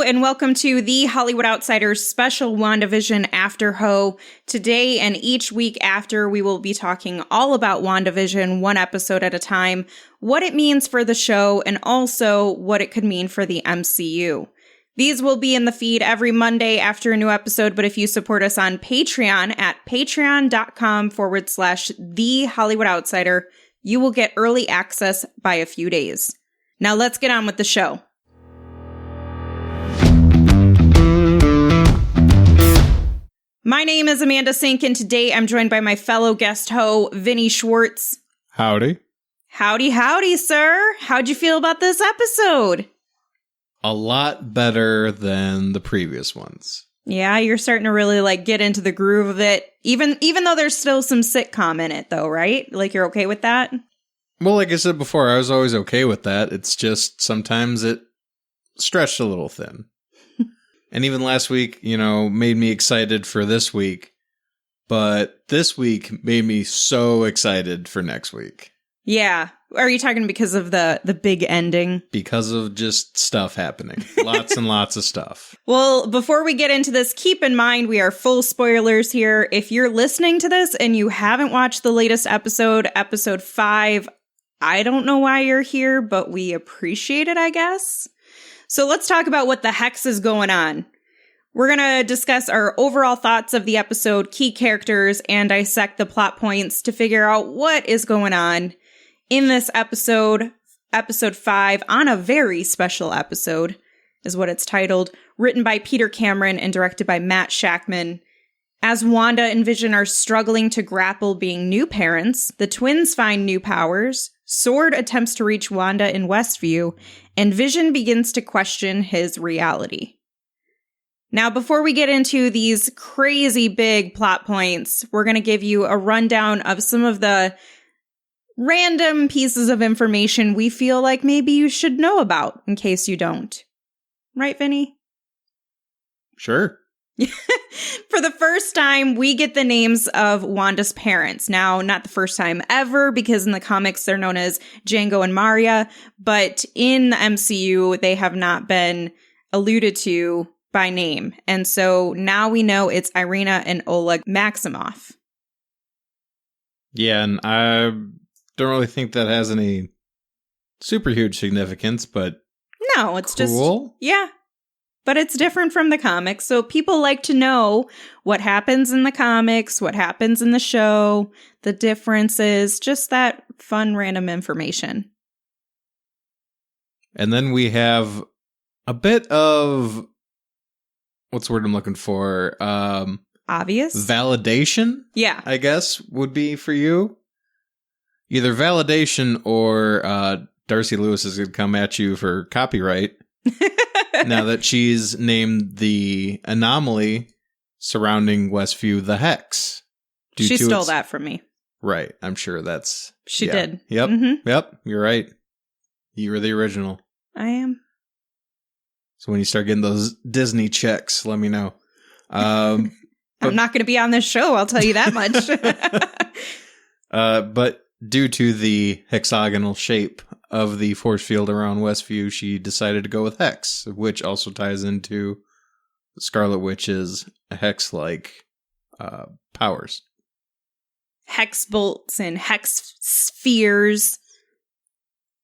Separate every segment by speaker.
Speaker 1: and welcome to the Hollywood Outsiders special WandaVision AfterHO. Today and each week after, we will be talking all about WandaVision, one episode at a time, what it means for the show, and also what it could mean for the MCU. These will be in the feed every Monday after a new episode, but if you support us on Patreon at patreon.com/The Hollywood Outsider, you will get early access by a few days. Now let's get on with the show. My name is Amanda Sink, and today I'm joined by my fellow guest ho, Vinny Schwartz.
Speaker 2: Howdy.
Speaker 1: Howdy, sir. How'd you feel about this episode?
Speaker 2: A lot better than the previous ones.
Speaker 1: Yeah, you're starting to really get into the groove of it. Even though there's still some sitcom in it, though, right? You're okay with that?
Speaker 2: Well, like I said before, I was always okay with that. It's just sometimes it stretched a little thin. And even last week, made me excited for this week. But this week made me so excited for next week.
Speaker 1: Yeah. Are you talking because of the big ending?
Speaker 2: Because of just stuff happening. Lots and lots of stuff.
Speaker 1: Well, before we get into this, keep in mind we are full spoilers here. If you're listening to this and you haven't watched the latest episode 5, I don't know why you're here, but we appreciate it, I guess. So let's talk about what the hex is going on. We're going to discuss our overall thoughts of the episode, key characters, and dissect the plot points to figure out what is going on in this episode 5, on a very special episode, is what it's titled, written by Peter Cameron and directed by Matt Shakman. As Wanda and Vision are struggling to grapple being new parents, the twins find new powers, S.W.O.R.D attempts to reach Wanda in Westview, and Vision begins to question his reality. Now, before we get into these crazy big plot points, we're going to give you a rundown of some of the random pieces of information we feel like maybe you should know about in case you don't. Right, Vinny?
Speaker 2: Sure.
Speaker 1: For the first time, we get the names of Wanda's parents. Now, not the first time ever, because in the comics, they're known as Django and Maria. But in the MCU, they have not been alluded to by name. And so now we know it's Irina and Oleg Maximoff.
Speaker 2: Yeah, and I don't really think that has any super huge significance, but
Speaker 1: no, it's
Speaker 2: cool.
Speaker 1: Just, yeah. But it's different from the comics, so people like to know what happens in the comics, what happens in the show, the differences, just that fun random information.
Speaker 2: And then we have a bit of, what's the word I'm looking for?
Speaker 1: Obvious?
Speaker 2: Validation?
Speaker 1: Yeah.
Speaker 2: I guess would be for you. Either validation or Darcy Lewis is going to come at you for copyright. Now that she's named the anomaly surrounding Westview the Hex.
Speaker 1: She stole that from me.
Speaker 2: Right. I'm sure that's...
Speaker 1: She did.
Speaker 2: Yep.
Speaker 1: Mm-hmm.
Speaker 2: Yep. You're right. You were the original.
Speaker 1: I am.
Speaker 2: So when you start getting those Disney checks, let me know.
Speaker 1: I'm not going to be on this show, I'll tell you that much.
Speaker 2: But due to the hexagonal shape of the force field around Westview, she decided to go with Hex, which also ties into Scarlet Witch's Hex-like powers.
Speaker 1: Hex bolts and hex spheres.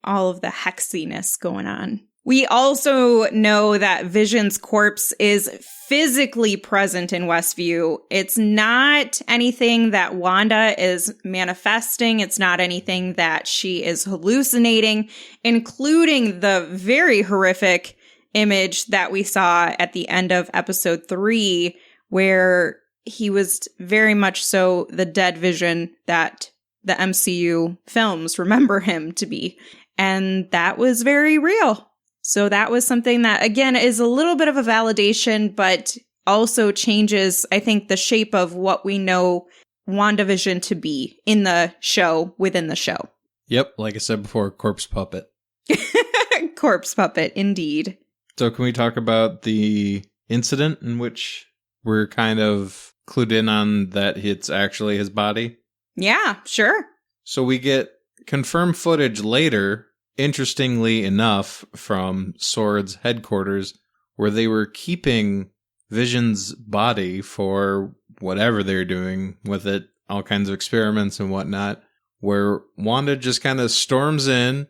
Speaker 1: All of the hexiness going on. We also know that Vision's corpse is physically present in Westview. It's not anything that Wanda is manifesting. It's not anything that she is hallucinating, including the very horrific image that we saw at the end of episode 3, where he was very much so the dead Vision that the MCU films remember him to be. And that was very real. So that was something that, again, is a little bit of a validation, but also changes, I think, the shape of what we know WandaVision to be in the show, within the show.
Speaker 2: Yep, like I said before, corpse puppet.
Speaker 1: Corpse puppet, indeed.
Speaker 2: So can we talk about the incident in which we're kind of clued in on that it's actually his body?
Speaker 1: Yeah, sure.
Speaker 2: So we get confirmed footage later, interestingly enough, from S.W.O.R.D's headquarters, where they were keeping Vision's body for whatever they're doing with it, all kinds of experiments and whatnot, where Wanda just kind of storms in,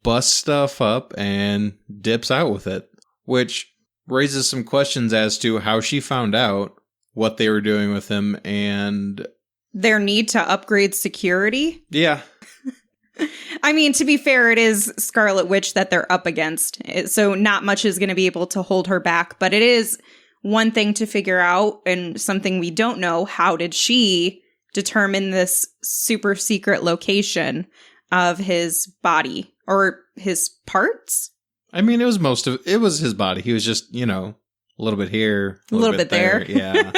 Speaker 2: busts stuff up, and dips out with it, which raises some questions as to how she found out what they were doing with him and
Speaker 1: their need to upgrade security.
Speaker 2: Yeah.
Speaker 1: I mean, to be fair, it is Scarlet Witch that they're up against, so not much is going to be able to hold her back, but it is one thing to figure out, and something we don't know. How did she determine this super secret location of his body or his parts?
Speaker 2: I mean, it was his body. He was just, a little bit here,
Speaker 1: a little bit there.
Speaker 2: Yeah.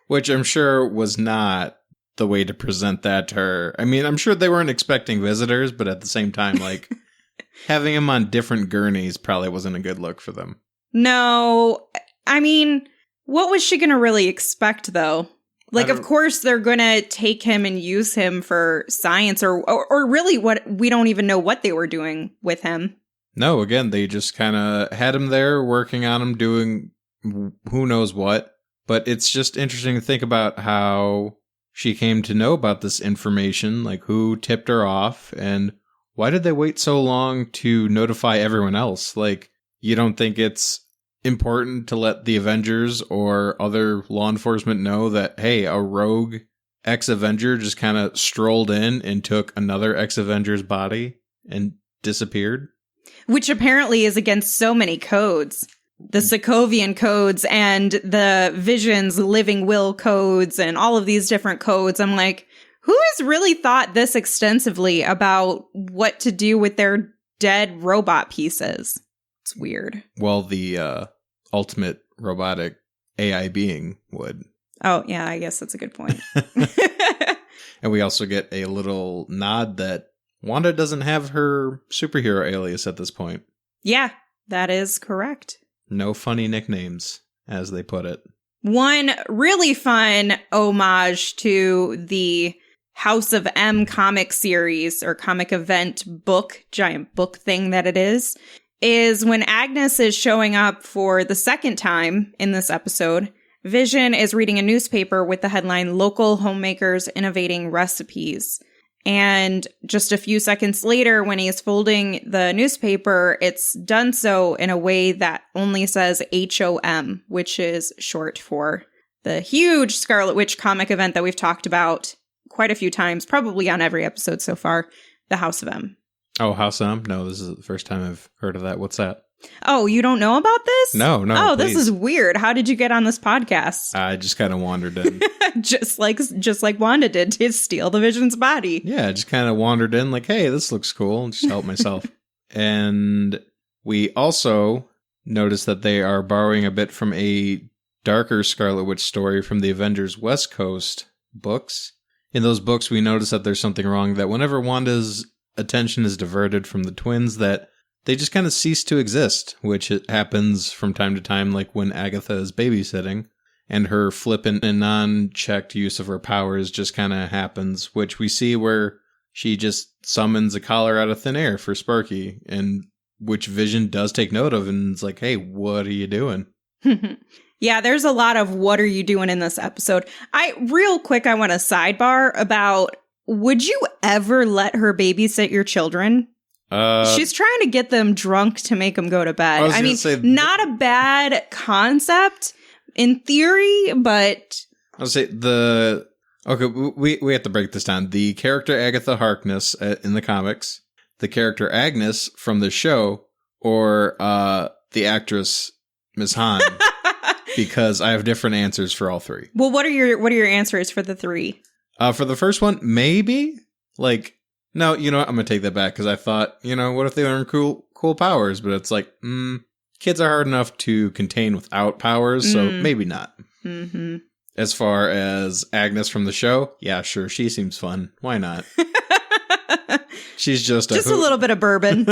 Speaker 2: Which I'm sure was not the way to present that to her. I mean, I'm sure they weren't expecting visitors, but at the same time, like, having him on different gurneys probably wasn't a good look for them.
Speaker 1: No. I mean, what was she going to really expect, though? Like, of course, they're going to take him and use him for science or really what we don't even know what they were doing with him.
Speaker 2: No, again, they just kind of had him there working on him, doing who knows what. But it's just interesting to think about how she came to know about this information, like who tipped her off, and why did they wait so long to notify everyone else? Like, you don't think it's important to let the Avengers or other law enforcement know that, hey, a rogue ex-Avenger just kind of strolled in and took another ex-Avenger's body and disappeared?
Speaker 1: Which apparently is against so many codes. The Sokovian codes and the Vision's living will codes and all of these different codes. I'm like, who has really thought this extensively about what to do with their dead robot pieces? It's weird.
Speaker 2: Well, the ultimate robotic AI being would.
Speaker 1: Oh, yeah, I guess that's a good point.
Speaker 2: And we also get a little nod that Wanda doesn't have her superhero alias at this point.
Speaker 1: Yeah, that is correct.
Speaker 2: No funny nicknames, as they put it.
Speaker 1: One really fun homage to the House of M comic series or comic event book, giant book thing that it is when Agnes is showing up for the second time in this episode. Vision is reading a newspaper with the headline, "Local Homemakers Innovating Recipes." And just a few seconds later, when he's folding the newspaper, it's done so in a way that only says HOM, which is short for the huge Scarlet Witch comic event that we've talked about quite a few times, probably on every episode so far, the House of M.
Speaker 2: Oh, House of M? No, this is the first time I've heard of that. What's that?
Speaker 1: Oh, you don't know about this?
Speaker 2: No.
Speaker 1: Oh,
Speaker 2: please.
Speaker 1: This is weird. How did you get on this podcast?
Speaker 2: I just kind of wandered in.
Speaker 1: just like Wanda did to steal the Vision's body.
Speaker 2: Yeah, just kind of wandered in like, hey, this looks cool. And just help myself. And we also noticed that they are borrowing a bit from a darker Scarlet Witch story from the Avengers West Coast books. In those books, we notice that there's something wrong, that whenever Wanda's attention is diverted from the twins, that they just kind of cease to exist, which it happens from time to time, like when Agatha is babysitting, and her flippant and non-checked use of her powers just kind of happens, which we see where she just summons a collar out of thin air for Sparky, and which Vision does take note of, and it's like, hey, what are you doing?
Speaker 1: Yeah, there's a lot of what are you doing in this episode. Real quick, I want to sidebar about, would you ever let her babysit your children? She's trying to get them drunk to make them go to bed. I mean, not a bad concept in theory, but
Speaker 2: I'll say okay, we have to break this down. The character Agatha Harkness in the comics, the character Agnes from the show, or the actress Miss Han, because I have different answers for all three.
Speaker 1: Well, what are your answers for the three?
Speaker 2: For the first one, maybe like. No, you know what? I'm going to take that back because I thought, what if they learn cool powers? But it's like, kids are hard enough to contain without powers, so maybe not.
Speaker 1: Mm-hmm.
Speaker 2: As far as Agnes from the show, yeah, sure, she seems fun. Why not? She's just
Speaker 1: a little bit of bourbon.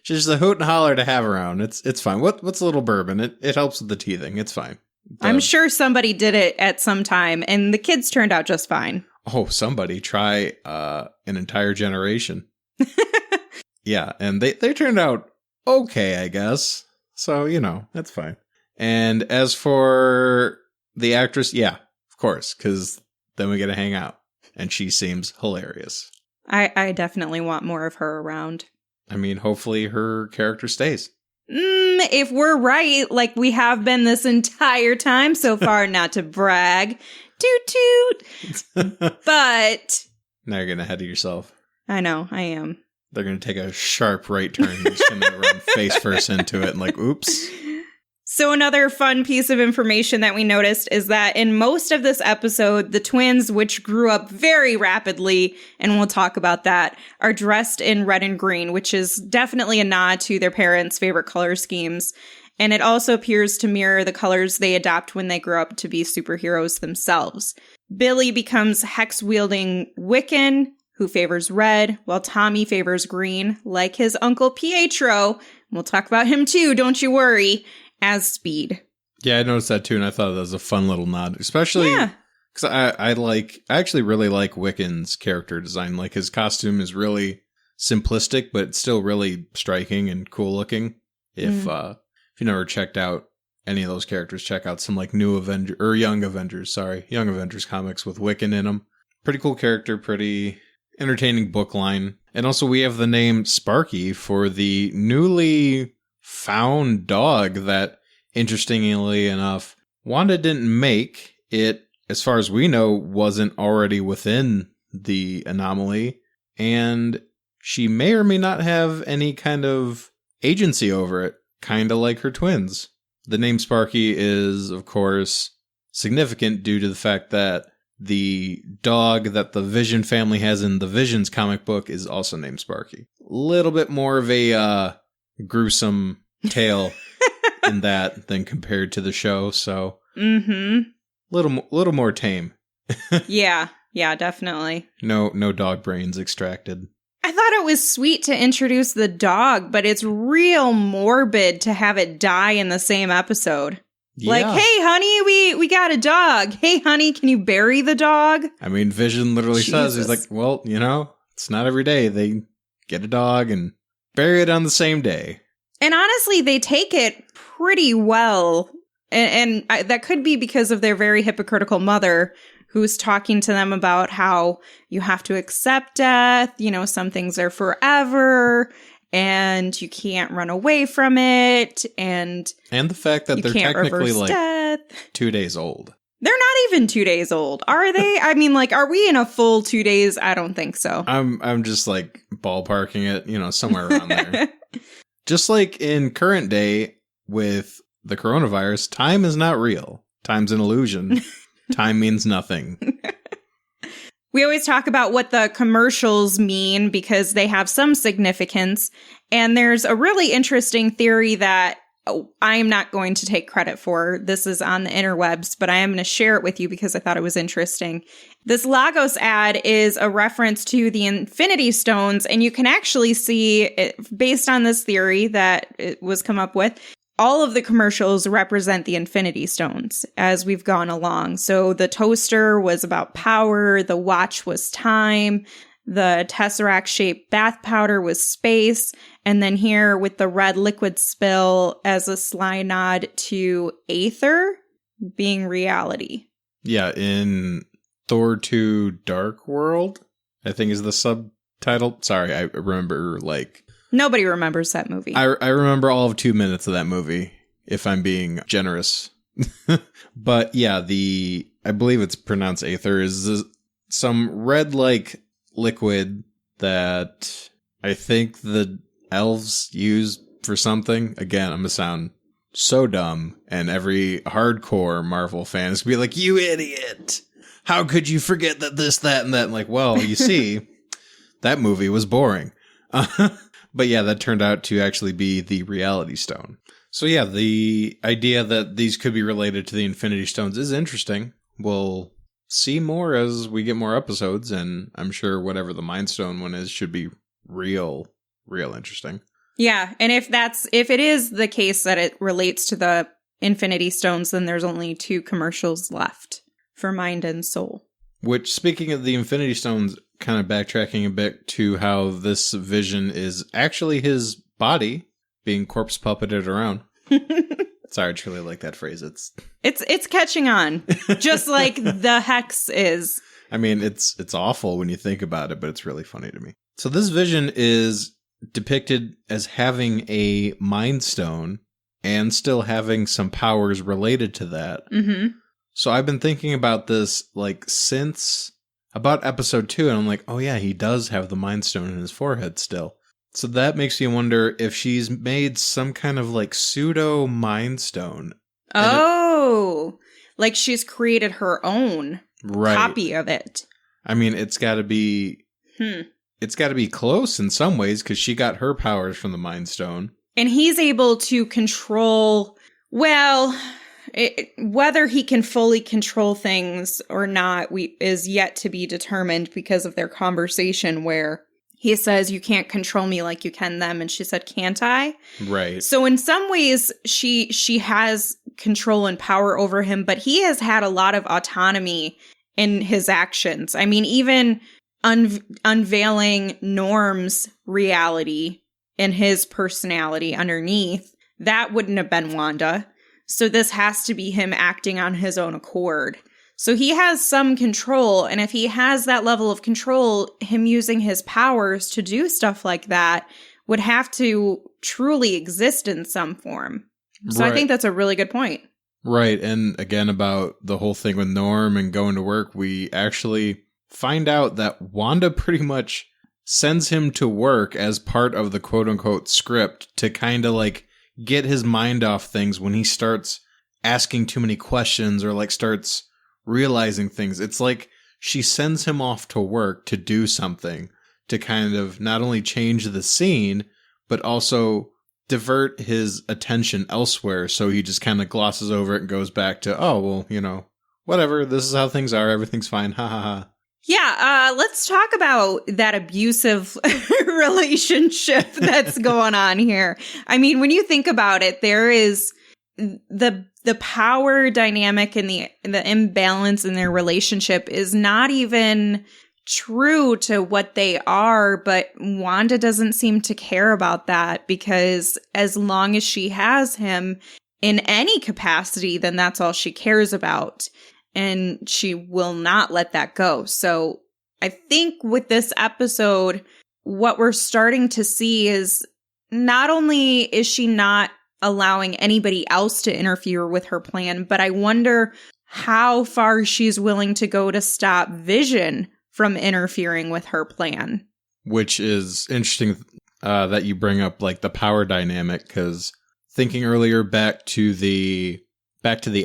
Speaker 2: She's just a hoot and holler to have around. It's fine. What's a little bourbon? It helps with the teething. It's fine.
Speaker 1: I'm sure somebody did it at some time, and the kids turned out just fine.
Speaker 2: Oh, somebody try an entire generation. Yeah, and they turned out okay, I guess. So, that's fine. And as for the actress, yeah, of course, because then we get to hang out. And she seems hilarious.
Speaker 1: I definitely want more of her around.
Speaker 2: I mean, hopefully her character stays.
Speaker 1: If we're right, like we have been this entire time so far, not to brag. Toot toot. But
Speaker 2: now you're getting ahead of yourself.
Speaker 1: I know, I am. They're
Speaker 2: going to take a sharp right turn. You're just going to run face first into it and like, oops.
Speaker 1: So another fun piece of information that we noticed is that in most of this episode, the twins, which grew up very rapidly, and we'll talk about that, are dressed in red and green, which is definitely a nod to their parents' favorite color schemes. And it also appears to mirror the colors they adopt when they grow up to be superheroes themselves. Billy becomes hex-wielding Wiccan, who favors red, while Tommy favors green, like his uncle Pietro. We'll talk about him too, don't you worry. As Speed.
Speaker 2: Yeah, I noticed that too, and I thought that was a fun little nod, especially because I actually really like Wiccan's character design. Like his costume is really simplistic, but it's still really striking and cool looking. If you never checked out any of those characters, check out some like Young Avengers comics with Wiccan in them. Pretty cool character, pretty entertaining book line, and also we have the name Sparky for the newly found dog that, interestingly enough, Wanda didn't make. It, as far as we know, wasn't already within the anomaly, and she may or may not have any kind of agency over it, kind of like her twins. The name Sparky is, of course, significant due to the fact that the dog that the Vision family has in the Vision's comic book is also named Sparky. A little bit more of a gruesome tale in that than compared to the show, so little more tame.
Speaker 1: yeah definitely.
Speaker 2: No dog brains extracted.
Speaker 1: I thought it was sweet to introduce the dog, but it's real morbid to have it die in the same episode. Yeah. Like, hey honey, we got a dog. Hey honey, can you bury the dog?
Speaker 2: I mean, Vision literally says, he's like, well, it's not every day they get a dog and bury it on the same day.
Speaker 1: And honestly, they take it pretty well. And that could be because of their very hypocritical mother, who's talking to them about how you have to accept death. Some things are forever and you can't run away from it. And
Speaker 2: the fact that they're technically like death. 2 days old.
Speaker 1: They're not even 2 days old, are they? I mean, like, are we in a full 2 days? I don't think so.
Speaker 2: I'm just like ballparking it, somewhere around there. Just like in current day with the coronavirus, time is not real. Time's an illusion. Time means nothing.
Speaker 1: We always talk about what the commercials mean because they have some significance. And there's a really interesting theory that I'm not going to take credit for. This is on the interwebs, but I am going to share it with you because I thought it was interesting. This Lagos ad is a reference to the Infinity Stones, and you can actually see, based on this theory that it was come up with, all of the commercials represent the Infinity Stones as we've gone along. So the toaster was about power, the watch was time, the Tesseract-shaped bath powder was space, and then here with the red liquid spill as a sly nod to Aether being reality.
Speaker 2: Yeah, in Thor 2 Dark World, I think is the subtitle. Sorry, I remember
Speaker 1: nobody remembers that movie.
Speaker 2: I remember all of 2 minutes of that movie, if I'm being generous. But yeah, I believe it's pronounced Aether, is some red liquid that I think the elves use for something. Again, I'm gonna sound so dumb, and every hardcore Marvel fan is gonna be like, you idiot! How could you forget that this, that, and that? And like, well, you see, that movie was boring. But yeah, that turned out to actually be the Reality Stone. So yeah, the idea that these could be related to the Infinity Stones is interesting. We'll see more as we get more episodes, and I'm sure whatever the Mind Stone one is should be real interesting.
Speaker 1: Yeah, and if it is the case that it relates to the Infinity Stones, then there's only 2 commercials left for Mind and Soul.
Speaker 2: Which, speaking of the Infinity Stones, kind of backtracking a bit to how this Vision is actually his body being corpse puppeted around. Sorry, I truly like that phrase.
Speaker 1: It's catching on, just like the hex is.
Speaker 2: I mean, it's awful when you think about it, but it's really funny to me. So this Vision is depicted as having a Mind Stone and still having some powers related to that.
Speaker 1: Mm-hmm.
Speaker 2: So I've been thinking about this like since about episode 2, and I'm like, oh yeah, he does have the Mind Stone in his forehead still. So that makes me wonder if she's made some kind of like pseudo Mind Stone.
Speaker 1: Oh, like she's created her own copy of it.
Speaker 2: I mean, it's got to be it's got to be close in some ways because she got her powers from the Mind Stone.
Speaker 1: And he's able to control, well, whether he can fully control things or not is yet to be determined because of their conversation where he says, you can't control me like you can them. And she said, can't I?
Speaker 2: Right.
Speaker 1: So in some ways, she has control and power over him, but he has had a lot of autonomy in his actions. I mean, even unveiling Norm's reality and his personality underneath, that wouldn't have been Wanda. So this has to be him acting on his own accord. So he has some control, and if he has that level of control, him using his powers to do stuff like that would have to truly exist in some form. So right. I think that's a really good point.
Speaker 2: Right, and again about the whole thing with Norm and going to work, we actually find out that Wanda pretty much sends him to work as part of the quote-unquote script to kind of like get his mind off things when he starts asking too many questions or like starts realizing things. It's like she sends him off to work to do something to kind of not only change the scene, but also divert his attention elsewhere. So he just kind of glosses over it and goes back to, oh, well, you know, whatever. This is how things are. Everything's fine. Ha ha ha.
Speaker 1: Yeah, let's talk about that abusive relationship that's going on here. I mean, when you think about it, there is the power dynamic and the imbalance in their relationship is not even true to what they are, but Wanda doesn't seem to care about that because as long as she has him in any capacity, then that's all she cares about. And she will not let that go. So I think with this episode, what we're starting to see is not only is she not allowing anybody else to interfere with her plan, but I wonder how far she's willing to go to stop Vision from interfering with her plan.
Speaker 2: Which is interesting that you bring up like the power dynamic, because thinking earlier back to the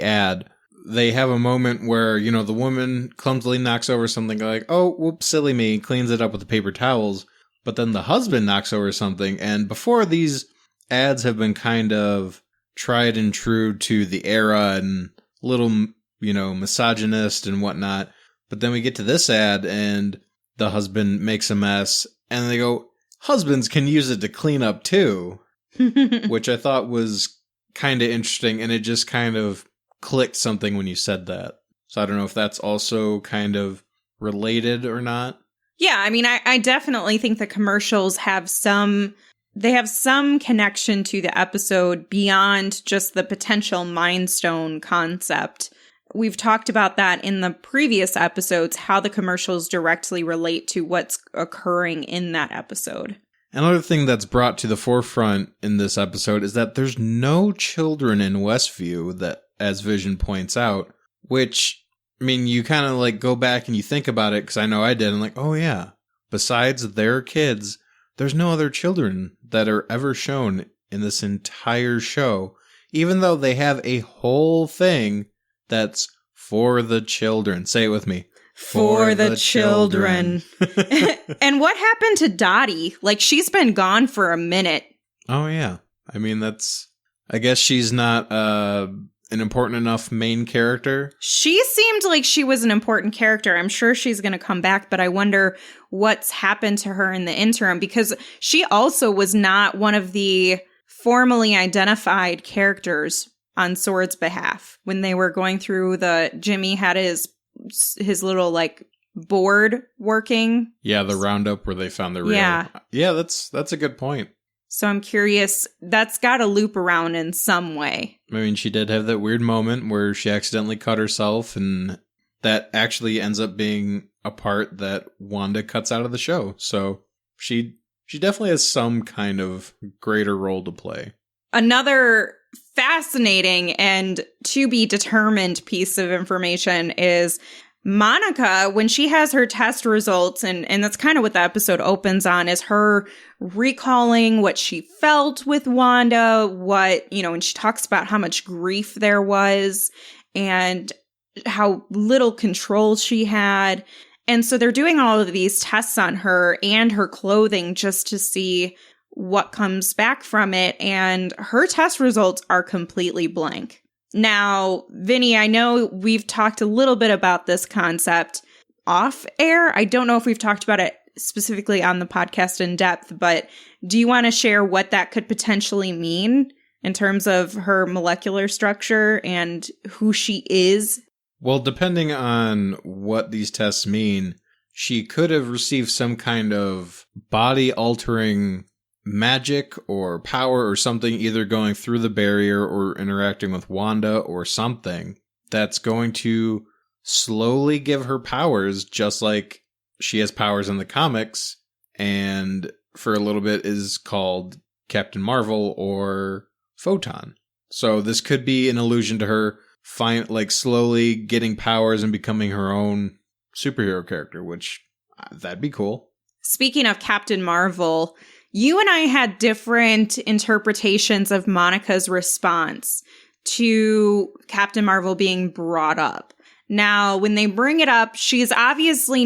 Speaker 2: ad, they have a moment where, you know, the woman clumsily knocks over something like, oh, whoops, silly me, cleans it up with the paper towels. But then the husband knocks over something. And before, these ads have been kind of tried and true to the era and little, you know, misogynist and whatnot. But then we get to this ad and the husband makes a mess and they go, husbands can use it to clean up too, which I thought was kind of interesting. And it just kind of clicked something when you said that. So I don't know if that's also kind of related or not.
Speaker 1: Yeah, I mean, I definitely think the commercials have some connection to the episode beyond just the potential Mind Stone concept. We've talked about that in the previous episodes, how the commercials directly relate to what's occurring in that episode.
Speaker 2: Another thing that's brought to the forefront in this episode is that there's no children in Westview, that, as Vision points out, which, I mean, you kind of like go back and you think about it, because I know I did, and like, oh yeah, besides their kids, there's no other children that are ever shown in this entire show, even though they have a whole thing that's for the children. Say it with me.
Speaker 1: For the children. And what happened to Dottie? Like, she's been gone for a minute.
Speaker 2: Oh, yeah. I mean, I guess she's not an important enough main character.
Speaker 1: She seemed like she was an important character. I'm sure she's going to come back, but I wonder what's happened to her in the interim, because she also was not one of the formally identified characters on S.W.O.R.D's behalf. When they were going through Jimmy had his little like board working.
Speaker 2: Yeah, the roundup where they found the real.
Speaker 1: Yeah,
Speaker 2: that's a good point.
Speaker 1: So I'm curious, that's got to loop around in some way.
Speaker 2: I mean, she did have that weird moment where she accidentally cut herself, and that actually ends up being a part that Wanda cuts out of the show. So she definitely has some kind of greater role to play.
Speaker 1: Another fascinating and to be determined piece of information is Monica, when she has her test results, and that's kind of what the episode opens on, is her recalling what she felt with Wanda, when she talks about how much grief there was and how little control she had. And so they're doing all of these tests on her and her clothing just to see what comes back from it. And her test results are completely blank. Now, Vinny, I know we've talked a little bit about this concept off air. I don't know if we've talked about it specifically on the podcast in depth, but do you want to share what that could potentially mean in terms of her molecular structure and who she is?
Speaker 2: Well, depending on what these tests mean, she could have received some kind of body-altering magic or power or something, either going through the barrier or interacting with Wanda or something that's going to slowly give her powers, just like she has powers in the comics and for a little bit is called Captain Marvel or Photon. So this could be an allusion to her slowly getting powers and becoming her own superhero character, which that'd be cool.
Speaker 1: Speaking of Captain Marvel, you and I had different interpretations of Monica's response to Captain Marvel being brought up. Now, when they bring it up, she's obviously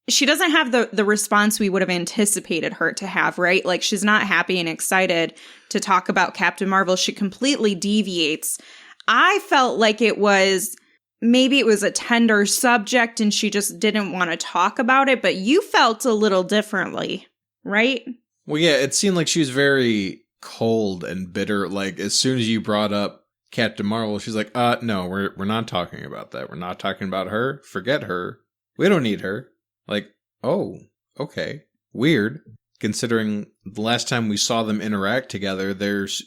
Speaker 1: she doesn't have the response we would have anticipated her to have, right? Like, she's not happy and excited to talk about Captain Marvel. She completely deviates. I felt like maybe it was a tender subject and she just didn't want to talk about it, but you felt a little differently. Right?
Speaker 2: Well, yeah, it seemed like she was very cold and bitter. Like, as soon as you brought up Captain Marvel, she's like, no, we're not talking about that. We're not talking about her. Forget her. We don't need her. Like, oh, okay. Weird. Considering the last time we saw them interact together,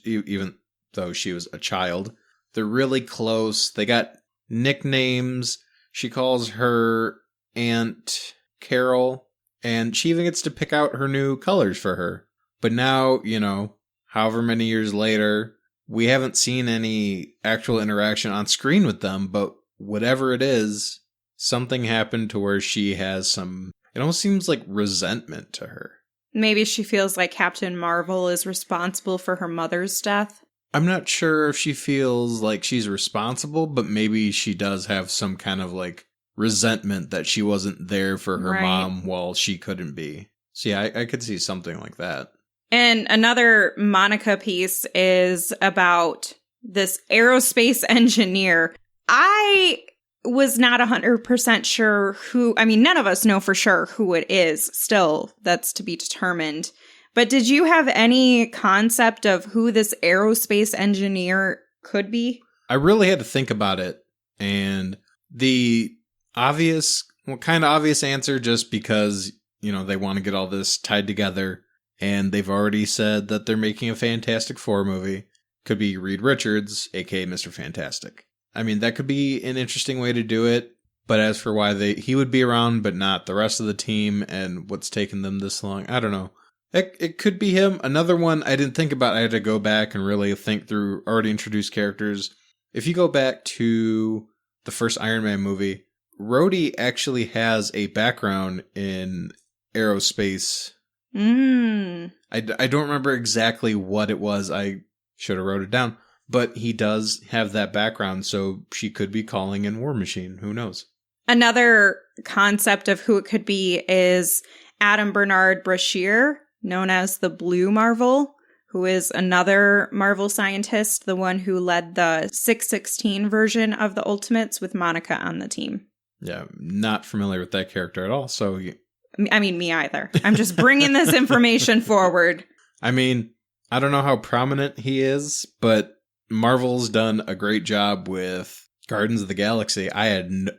Speaker 2: even though she was a child, they're really close. They got nicknames. She calls her Aunt Carol. And she even gets to pick out her new colors for her. But now, however many years later, we haven't seen any actual interaction on screen with them. But whatever it is, something happened to where she has it almost seems like resentment to her.
Speaker 1: Maybe she feels like Captain Marvel is responsible for her mother's death.
Speaker 2: I'm not sure if she feels like she's responsible, but maybe she does have some kind of resentment that she wasn't there for her mom while she couldn't be. So yeah, I could see something like that.
Speaker 1: And another Monica piece is about this aerospace engineer. I was not 100% sure none of us know for sure who it is. Still, that's to be determined. But did you have any concept of who this aerospace engineer could be?
Speaker 2: I really had to think about it. And the obvious answer, just because, they want to get all this tied together, and they've already said that they're making a Fantastic Four movie, could be Reed Richards, aka Mr. Fantastic. I mean, that could be an interesting way to do it, but as for why he would be around but not the rest of the team and what's taken them this long, I don't know. It could be him. Another one I didn't think about. I had to go back and really think through already introduced characters. If you go back to the first Iron Man movie, Rhodey actually has a background in aerospace. I don't remember exactly what it was. I should have wrote it down. But he does have that background, so she could be calling in War Machine. Who knows?
Speaker 1: Another concept of who it could be is Adam Bernard Brashear, known as the Blue Marvel, who is another Marvel scientist, the one who led the 616 version of the Ultimates with Monica on the team.
Speaker 2: Yeah, not familiar with that character at all, so...
Speaker 1: me either. I'm just bringing this information forward.
Speaker 2: I mean, I don't know how prominent he is, but Marvel's done a great job with Guardians of the Galaxy. I'm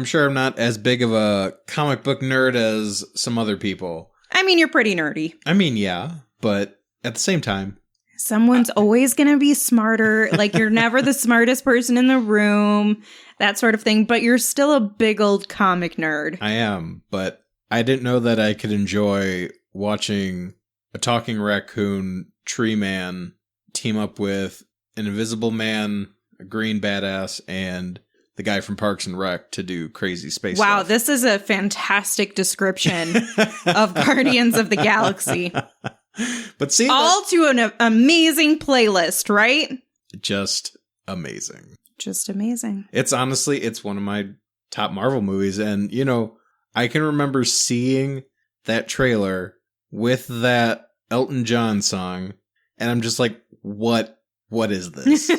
Speaker 2: sure I'm not as big of a comic book nerd as some other people.
Speaker 1: I mean, you're pretty nerdy.
Speaker 2: I mean, yeah, but at the same time,
Speaker 1: someone's always going to be smarter. Like, you're never the smartest person in the room, that sort of thing. But you're still a big old comic nerd.
Speaker 2: I am, but I didn't know that I could enjoy watching a talking raccoon tree man team up with an invisible man, a green badass, and the guy from Parks and Rec to do crazy space
Speaker 1: Wow,
Speaker 2: stuff.
Speaker 1: this is a fantastic description of Guardians of the Galaxy.
Speaker 2: But see,
Speaker 1: all to an amazing playlist, right?
Speaker 2: Just amazing.
Speaker 1: Just amazing.
Speaker 2: It's honestly, it's one of my top Marvel movies. And, you know, I can remember seeing that trailer with that Elton John song. And I'm just like, what is this?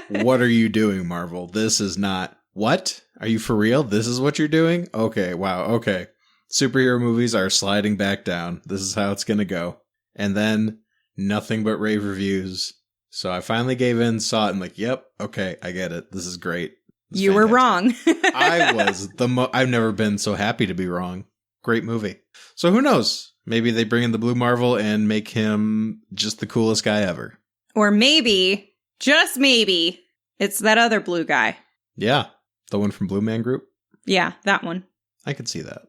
Speaker 2: What are you doing, Marvel? This is not, what? Are you for real? This is what you're doing? Okay, wow, okay. Superhero movies are sliding back down. This is how it's going to go. And then nothing but rave reviews. So I finally gave in, saw it, and like, yep, okay, I get it. This is great.
Speaker 1: You were wrong.
Speaker 2: I was I've never been so happy to be wrong. Great movie. So who knows? Maybe they bring in the Blue Marvel and make him just the coolest guy ever.
Speaker 1: Or maybe, just maybe, it's that other blue guy.
Speaker 2: Yeah, the one from Blue Man Group.
Speaker 1: Yeah, that one.
Speaker 2: I could see that.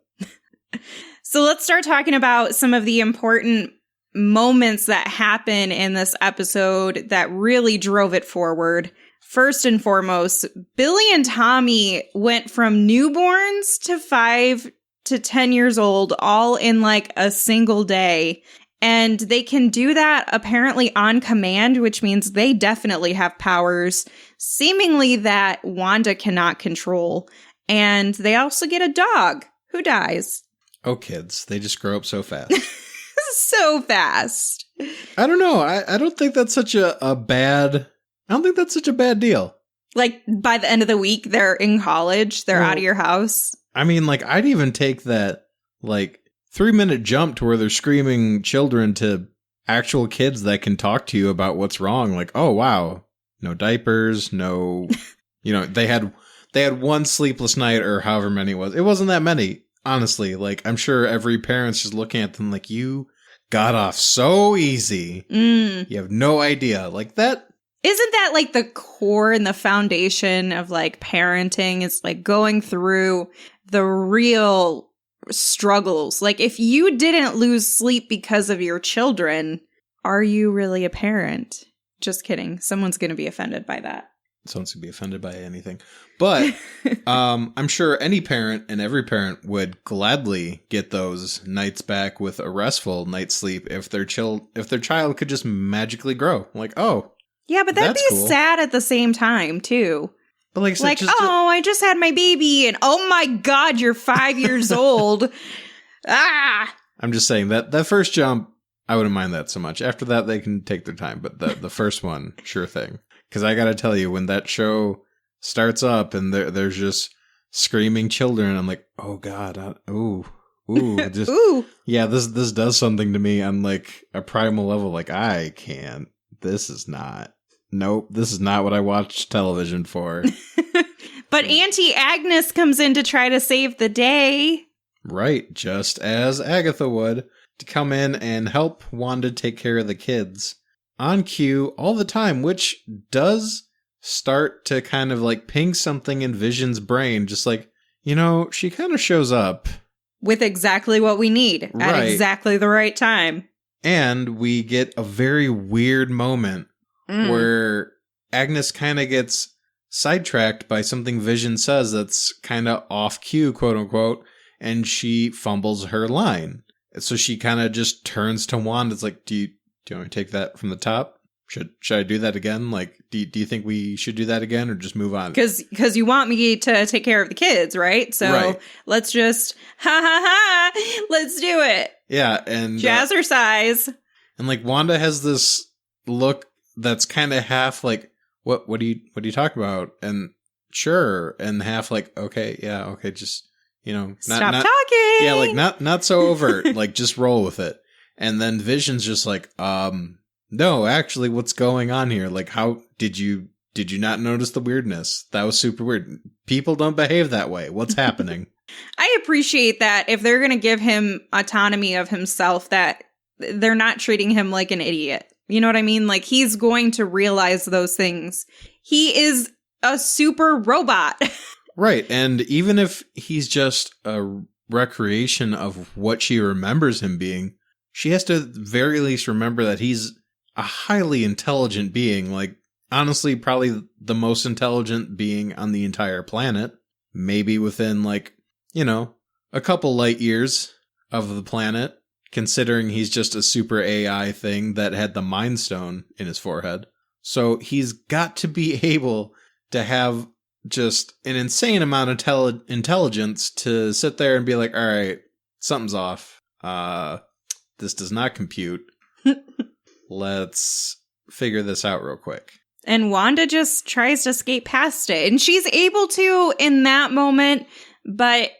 Speaker 1: So let's start talking about some of the important moments that happen in this episode that really drove it forward. First and foremost, Billy and Tommy went from newborns to 5 to 10 years old all in like a single day. And they can do that apparently on command, which means they definitely have powers, seemingly that Wanda cannot control. And they also get a dog who dies.
Speaker 2: Oh, kids, they just grow up so fast.
Speaker 1: So fast.
Speaker 2: I don't know. I don't think that's such a bad... I don't think that's such a bad deal.
Speaker 1: Like, by the end of the week, they're in college. They're out of your house.
Speaker 2: I mean, like, I'd even take that, like, 3-minute jump to where they're screaming children to actual kids that can talk to you about what's wrong. Like, oh, wow. No diapers, no... You know, they had one sleepless night or however many it was. It wasn't that many, honestly. Like, I'm sure every parent's just looking at them like, you got off so easy. You have no idea. Like, that...
Speaker 1: Isn't that like the core and the foundation of like parenting is like going through the real struggles? Like if you didn't lose sleep because of your children, are you really a parent? Just kidding. Someone's going to be offended by that.
Speaker 2: Someone's going to be offended by anything. But I'm sure any parent and every parent would gladly get those nights back with a restful night's sleep if their child could just magically grow. Like, oh.
Speaker 1: Yeah, but that'd be
Speaker 2: cool.
Speaker 1: sad at the same time, too.
Speaker 2: But like
Speaker 1: I just had my baby, and oh my God, you're 5 years old. Ah!
Speaker 2: I'm just saying that first jump, I wouldn't mind that so much. After that, they can take their time. But the first one, sure thing. Because I got to tell you, when that show starts up and there's just screaming children, I'm like, oh God, ooh, just
Speaker 1: ooh.
Speaker 2: Yeah, this does something to me on like a primal level. Like I can't. This is not what I watch television for.
Speaker 1: But Auntie Agnes comes in to try to save the day.
Speaker 2: Right, just as Agatha would, to come in and help Wanda take care of the kids. On cue all the time, which does start to kind of like ping something in Vision's brain. Just like, you know, she kind of shows up.
Speaker 1: With exactly what we need at exactly the right time.
Speaker 2: And we get a very weird moment where Agnes kind of gets sidetracked by something Vision says that's kind of off cue, quote unquote, and she fumbles her line. So she kind of just turns to Wanda. It's like, do you want me to take that from the top? Should I do that again? Like, do you think we should do that again or just move on?
Speaker 1: Because you want me to take care of the kids, right? So let's just, let's do it.
Speaker 2: Yeah, and
Speaker 1: jazzercise.
Speaker 2: And like Wanda has this look that's kind of half like, what do you talk about? And sure, and half like, okay, yeah, okay, just
Speaker 1: stop talking.
Speaker 2: Yeah, like not so overt, like just roll with it. And then Vision's just like, no, actually, what's going on here? Like, how did you not notice the weirdness? That was super weird. People don't behave that way. What's happening?
Speaker 1: I appreciate that if they're going to give him autonomy of himself, that they're not treating him like an idiot. You know what I mean? Like, he's going to realize those things. He is a super robot.
Speaker 2: Right. And even if he's just a recreation of what she remembers him being, she has to at the very least remember that he's a highly intelligent being. Like, honestly, probably the most intelligent being on the entire planet. Maybe within, like, you know, a couple light years of the planet, considering he's just a super AI thing that had the Mind Stone in his forehead. So he's got to be able to have just an insane amount of intelligence to sit there and be like, all right, something's off. This does not compute. Let's figure this out real quick.
Speaker 1: And Wanda just tries to skate past it. And she's able to in that moment, but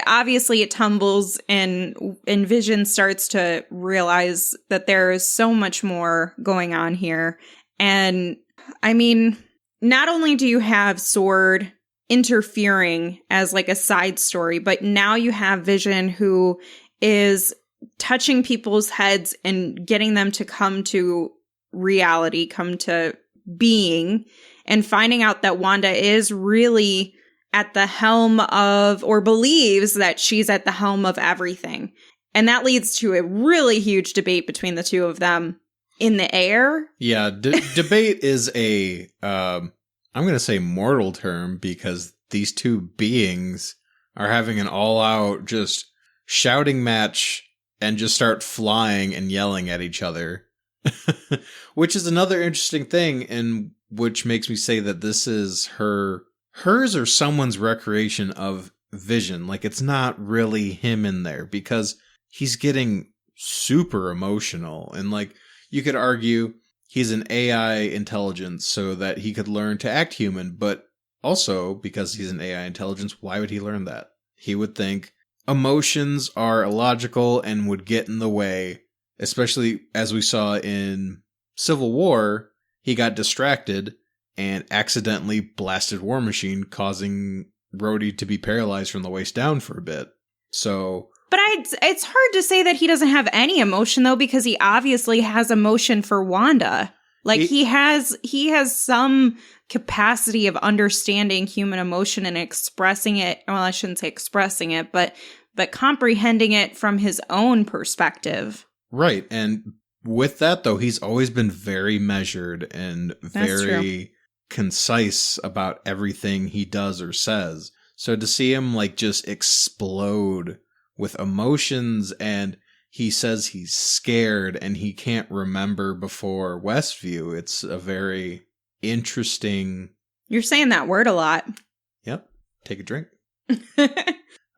Speaker 1: obviously it tumbles, and Vision starts to realize that there is so much more going on here. And I mean, not only do you have S.W.O.R.D interfering as like a side story, but now you have Vision who is touching people's heads and getting them to come to reality, come to being, and finding out that Wanda is really at the helm of, or believes that she's at the helm of everything. And that leads to a really huge debate between the two of them in the air.
Speaker 2: Yeah, debate is a, I'm going to say mortal term, because these two beings are having an all-out just shouting match and just start flying and yelling at each other. Which is another interesting thing, and which makes me say that this is hers or someone's recreation of Vision. Like, it's not really him in there, because he's getting super emotional. And, like, you could argue he's an AI intelligence so that he could learn to act human, but also, because he's an AI intelligence, why would he learn that? He would think emotions are illogical and would get in the way, especially as we saw in Civil War. He got distracted and accidentally blasted War Machine, causing Rhodey to be paralyzed from the waist down for a bit. So,
Speaker 1: but it's hard to say that he doesn't have any emotion, though, because he obviously has emotion for Wanda. Like, he has some capacity of understanding human emotion and expressing it. Well, I shouldn't say expressing it, but comprehending it from his own perspective.
Speaker 2: Right. And with that, though, he's always been very measured and very concise about everything he does or says. So to see him, like, just explode with emotions, and he says he's scared and he can't remember before Westview, it's a very interesting...
Speaker 1: You're saying that word a lot.
Speaker 2: Yep. Take a drink.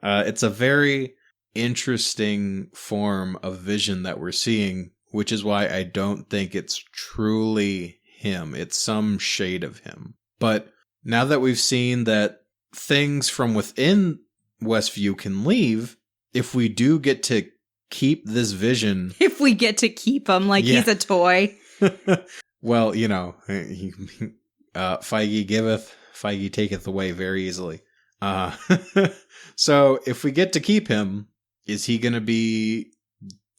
Speaker 2: It's a very interesting form of Vision that we're seeing, which is why I don't think it's truly him. It's some shade of him. But now that we've seen that things from within Westview can leave, if we do get to keep this Vision...
Speaker 1: If we get to keep him like he's a toy.
Speaker 2: Well, you know, Feige giveth, Feige taketh away very easily. So if we get to keep him, is he going to be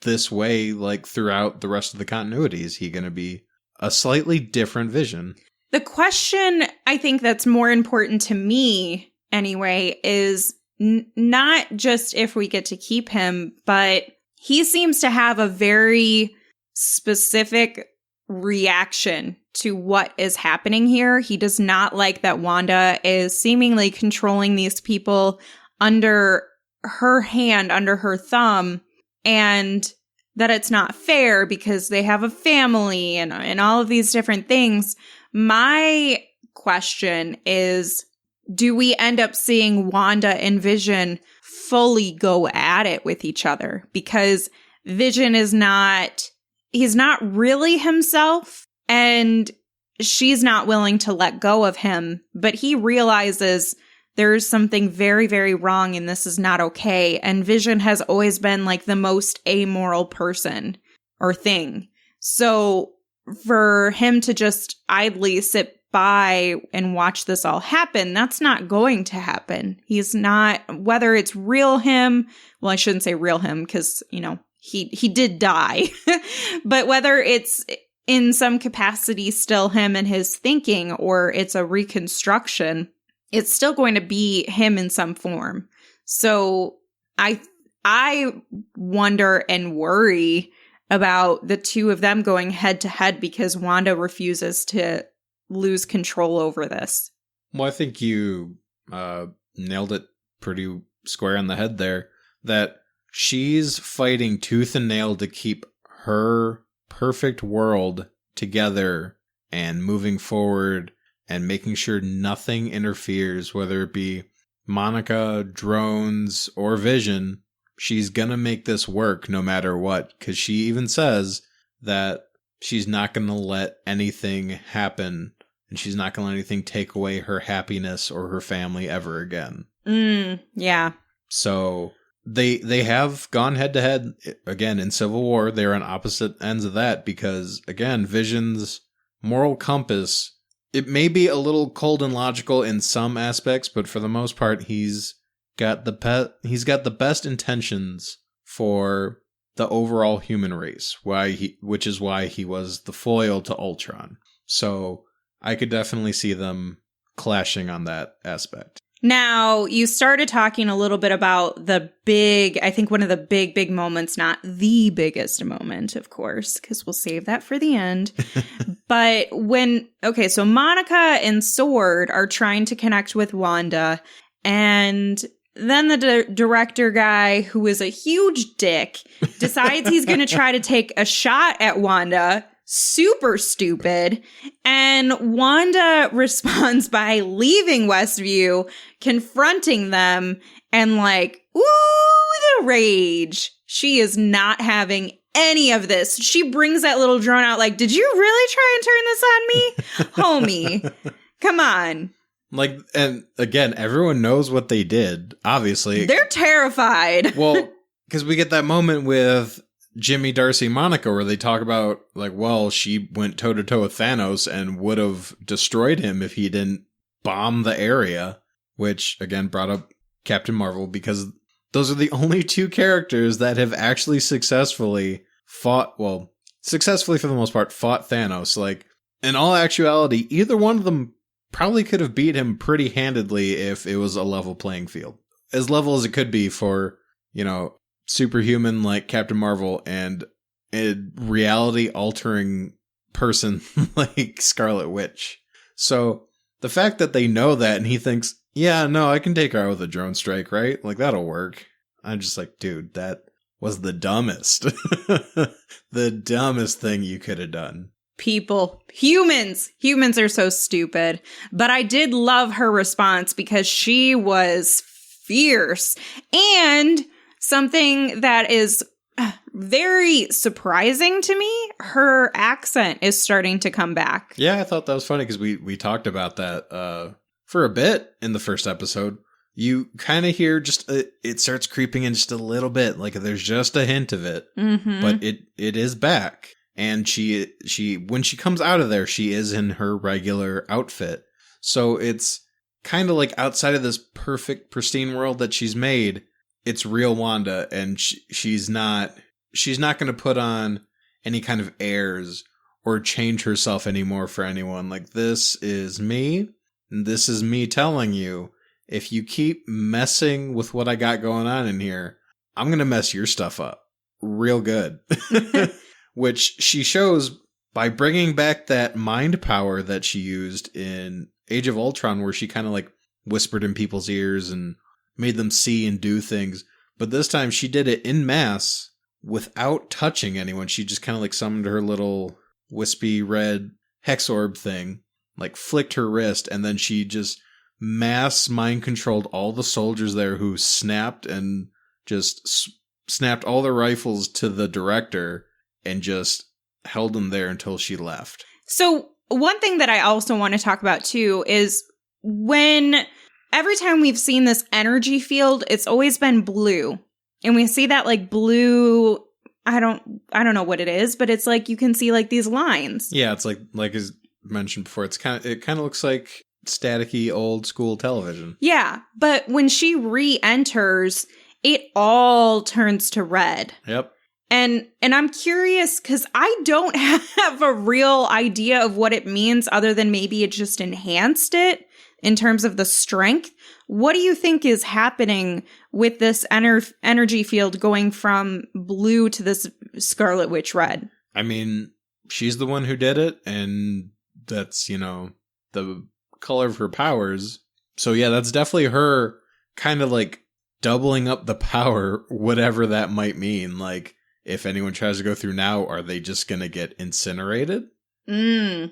Speaker 2: this way, like, throughout the rest of the continuity? Is he going to be a slightly different Vision?
Speaker 1: The question I think that's more important to me, anyway, is not just if we get to keep him, but he seems to have a very specific reaction to what is happening here. He does not like that Wanda is seemingly controlling these people under her hand, under her thumb, and that it's not fair because they have a family and all of these different things. My question is, do we end up seeing Wanda and Vision fully go at it with each other? Because Vision is he's not really himself, and she's not willing to let go of him, but he realizes there's something very, very wrong and this is not okay. And Vision has always been like the most amoral person or thing. So for him to just idly sit by and watch this all happen. That's not going to happen. He's not, whether it's real him, well, I shouldn't say real him because, you know, he did die, but whether it's in some capacity still him and his thinking, or it's a reconstruction, it's still going to be him in some form. So I wonder and worry about the two of them going head to head because Wanda refuses to lose control over this.
Speaker 2: Well, I think you nailed it pretty square on the head there, that she's fighting tooth and nail to keep her perfect world together and moving forward and making sure nothing interferes, whether it be Monica, drones, or Vision. She's gonna make this work no matter what, because she even says that she's not gonna let anything happen, and she's not gonna let anything take away her happiness or her family ever again.
Speaker 1: Yeah.
Speaker 2: So they have gone head to head again in Civil War. They're on opposite ends of that because, again, Vision's moral compass, it may be a little cold and logical in some aspects, but for the most part, he's got the best intentions for the overall human race, which is why he was the foil to Ultron. So I could definitely see them clashing on that aspect.
Speaker 1: Now, you started talking a little bit about I think one of the big moments, not the biggest moment, of course, because we'll save that for the end. But so Monica and S.W.O.R.D are trying to connect with Wanda, and then the director guy, who is a huge dick, decides he's going to try to take a shot at Wanda. Super stupid. And Wanda responds by leaving Westview, confronting them, and like, ooh, the rage. She is not having any of this. She brings that little drone out like, did you really try and turn this on me? Homie, come on.
Speaker 2: Like, and again, everyone knows what they did, obviously.
Speaker 1: They're terrified.
Speaker 2: Well, because we get that moment with Jimmy, Darcy, Monica, where they talk about, like, well, she went toe-to-toe with Thanos and would have destroyed him if he didn't bomb the area, which, again, brought up Captain Marvel, because those are the only two characters that have actually successfully for the most part, fought Thanos. Like, in all actuality, either one of them probably could have beat him pretty handedly if it was a level playing field. As level as it could be for, you know, superhuman like Captain Marvel and a reality-altering person like Scarlet Witch. So the fact that they know that and he thinks, yeah, no, I can take her out with a drone strike, right? Like, that'll work. I'm just like, dude, that was the dumbest. The dumbest thing you could have done.
Speaker 1: Humans are so stupid. But I did love her response because she was fierce. And something that is very surprising to me, her accent is starting to come back.
Speaker 2: Yeah, I thought that was funny because we talked about that for a bit in the first episode. You kind of hear just it starts creeping in just a little bit, like there's just a hint of it, but it is back. And she when she comes out of there, she is in her regular outfit. So it's kind of like outside of this perfect, pristine world that she's made, it's real Wanda, and she's not going to put on any kind of airs or change herself anymore for anyone. Like, this is me, and this is me telling you, if you keep messing with what I got going on in here, I'm going to mess your stuff up real good. Which she shows by bringing back that mind power that she used in Age of Ultron, where she kind of like whispered in people's ears and made them see and do things. But this time she did it en masse without touching anyone. She just kind of like summoned her little wispy red hex orb thing, like flicked her wrist, and then she just mass mind controlled all the soldiers there, who snapped and just snapped all their rifles to the director and just held them there until she left. So
Speaker 1: one thing that I also want to talk about too is every time we've seen this energy field, it's always been blue. And we see that like blue, I don't know what it is, but it's like you can see like these lines.
Speaker 2: Yeah, it's like is mentioned before, it kind of looks like staticky old school television.
Speaker 1: Yeah, but when she re-enters, it all turns to red.
Speaker 2: Yep.
Speaker 1: And I'm curious because I don't have a real idea of what it means other than maybe it just enhanced it in terms of the strength. What do you think is happening with this energy field going from blue to this Scarlet Witch red?
Speaker 2: I mean, she's the one who did it, and that's, the color of her powers. So yeah, that's definitely her kind of like doubling up the power, whatever that might mean. Like, if anyone tries to go through now, are they just going to get incinerated? Or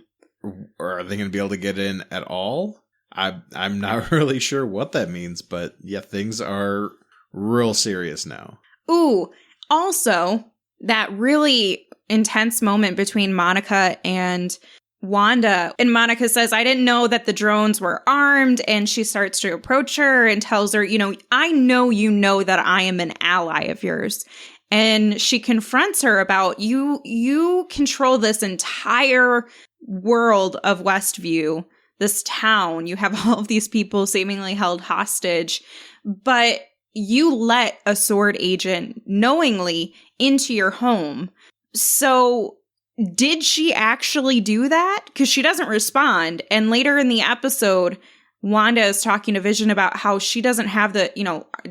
Speaker 2: are they going to be able to get in at all? I'm not really sure what that means, but yeah, things are real serious now.
Speaker 1: Ooh, also, that really intense moment between Monica and Wanda. And Monica says, I didn't know that the drones were armed. And she starts to approach her and tells her, I know you know that I am an ally of yours. And she confronts her about you control this entire world of Westview, this town. You have all of these people seemingly held hostage, but you let a S.W.O.R.D agent knowingly into your home. So did she actually do that? Because she doesn't respond. And later in the episode, Wanda is talking to Vision about how she doesn't have the,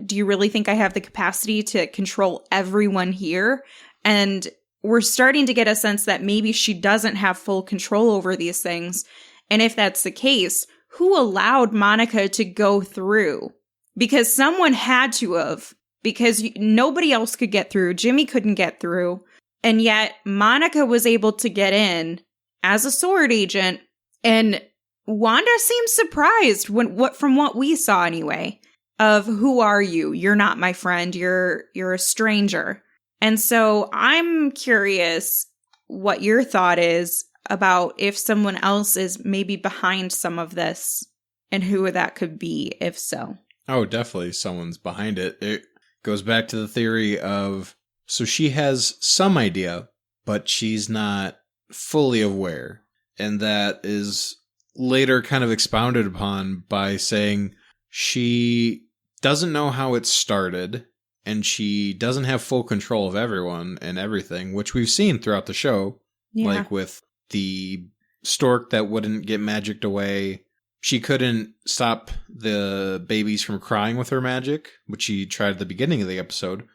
Speaker 1: do you really think I have the capacity to control everyone here? And we're starting to get a sense that maybe she doesn't have full control over these things. And if that's the case, who allowed Monica to go through? Because someone had to have, because nobody else could get through. Jimmy couldn't get through. And yet Monica was able to get in as a S.W.O.R.D agent, and Wanda seems surprised from what we saw anyway, of who are you? You're not my friend. You're a stranger. And so I'm curious what your thought is about if someone else is maybe behind some of this and who that could be, if so.
Speaker 2: Oh, definitely someone's behind it. It goes back to the theory of, so she has some idea, but she's not fully aware. And that is later kind of expounded upon by saying she doesn't know how it started, and she doesn't have full control of everyone and everything, which we've seen throughout the show. Yeah. Like with the stork that wouldn't get magicked away. She couldn't stop the babies from crying with her magic, which she tried at the beginning of the episode.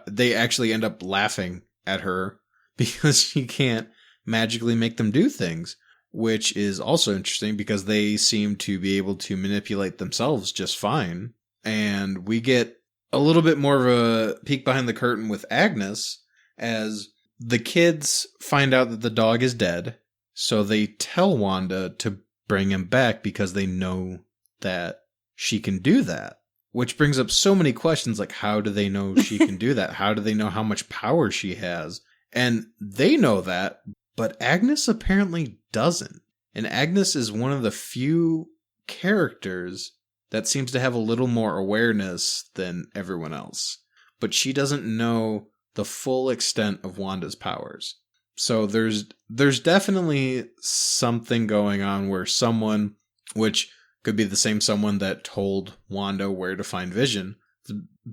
Speaker 2: They actually end up laughing at her because she can't magically make them do things, which is also interesting because they seem to be able to manipulate themselves just fine. And we get a little bit more of a peek behind the curtain with Agnes as the kids find out that the dog is dead. So they tell Wanda to bring him back because they know that she can do that. Which brings up so many questions, like how do they know she can do that? How do they know how much power she has? And they know that, but Agnes apparently doesn't. And Agnes is one of the few characters that seems to have a little more awareness than everyone else. But she doesn't know the full extent of Wanda's powers. So there's definitely something going on where someone, which could be the same someone that told Wanda where to find Vision.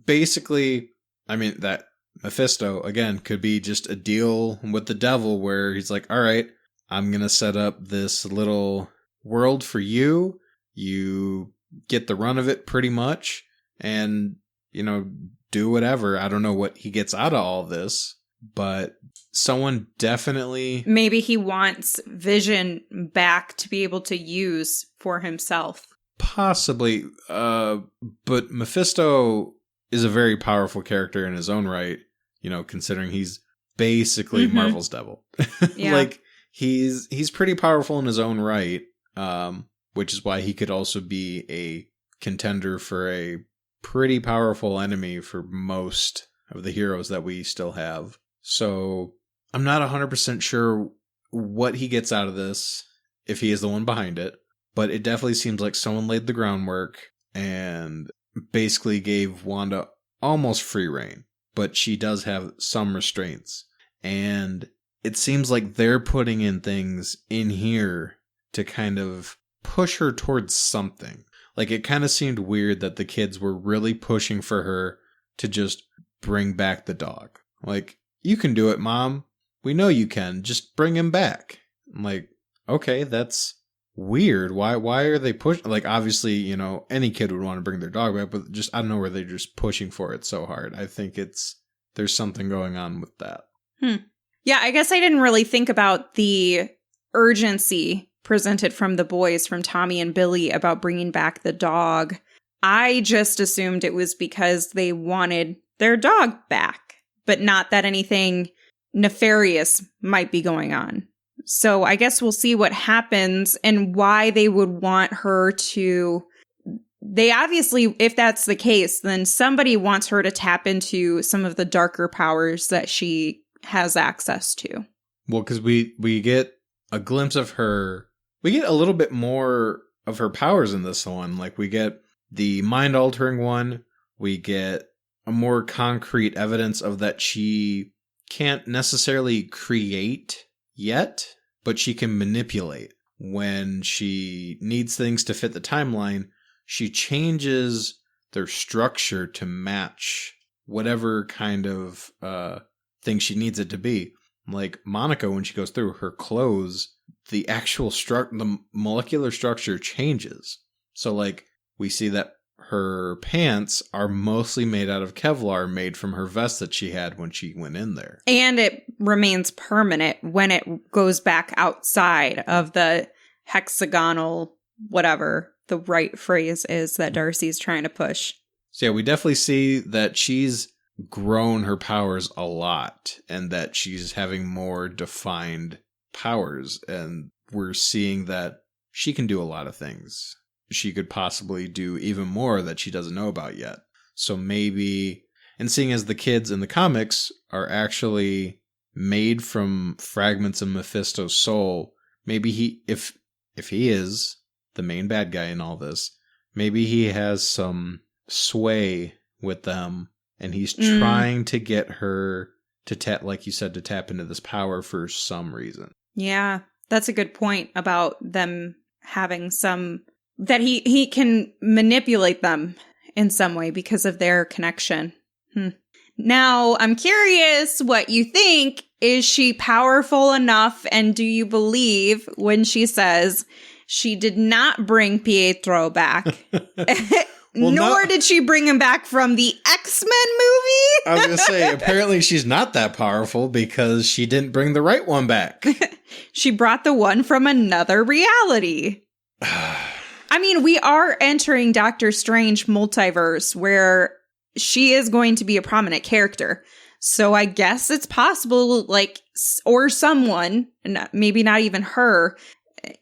Speaker 2: Basically, I mean, that Mephisto, again, could be just a deal with the devil where he's like, all right, I'm going to set up this little world for you. You get the run of it pretty much and, do whatever. I don't know what he gets out of all this, but someone definitely...
Speaker 1: Maybe he wants Vision back to be able to use for himself.
Speaker 2: Possibly. But Mephisto is a very powerful character in his own right, considering he's basically Marvel's devil. Yeah. Like, he's pretty powerful in his own right, which is why he could also be a contender for a pretty powerful enemy for most of the heroes that we still have. So I'm not 100% sure what he gets out of this, if he is the one behind it, but it definitely seems like someone laid the groundwork and basically gave Wanda almost free reign, but she does have some restraints. And it seems like they're putting in things in here to kind of push her towards something. Like, it kind of seemed weird that the kids were really pushing for her to just bring back the dog. Like, you can do it, Mom. We know you can. Just bring him back. I'm like, okay, that's weird. Why are they pushing? Like, obviously, you know, any kid would want to bring their dog back, but just, I don't know where they're just pushing for it so hard. I think there's something going on with that.
Speaker 1: Yeah, I guess I didn't really think about the urgency presented from the boys, from Tommy and Billy, about bringing back the dog. I just assumed it was because they wanted their dog back, but not that anything nefarious might be going on. So I guess we'll see what happens and why they would want her to. They obviously, if that's the case, then somebody wants her to tap into some of the darker powers that she has access to.
Speaker 2: Well, because we get a glimpse of her. We get a little bit more of her powers in this one. Like, we get the mind-altering one. We get a more concrete evidence of that she can't necessarily create yet, but she can manipulate. When she needs things to fit the timeline, she changes their structure to match whatever kind of thing she needs it to be. Like Monica, when she goes through her clothes, the actual the molecular structure changes. So, like, we see that her pants are mostly made out of Kevlar, made from her vest that she had when she went in there.
Speaker 1: And it remains permanent when it goes back outside of the hexagonal, whatever the right phrase is that Darcy's trying to push.
Speaker 2: So yeah, we definitely see that she's grown her powers a lot and that she's having more defined powers. And we're seeing that she can do a lot of things. She could possibly do even more that she doesn't know about yet. So maybe, and seeing as the kids in the comics are actually made from fragments of Mephisto's soul, maybe if he is the main bad guy in all this, maybe he has some sway with them and he's trying to get her to tap, like you said, to tap into this power for some reason.
Speaker 1: Yeah, that's a good point about them having some, that he can manipulate them in some way because of their connection. Now, I'm curious what you think. Is she powerful enough, and do you believe when she says she did not bring Pietro back? Nor did she bring him back from the X-Men movie?
Speaker 2: I was going to say, apparently she's not that powerful because she didn't bring the right one back.
Speaker 1: She brought the one from another reality. I mean, we are entering Doctor Strange multiverse where she is going to be a prominent character. So I guess it's possible, like, or someone, maybe not even her,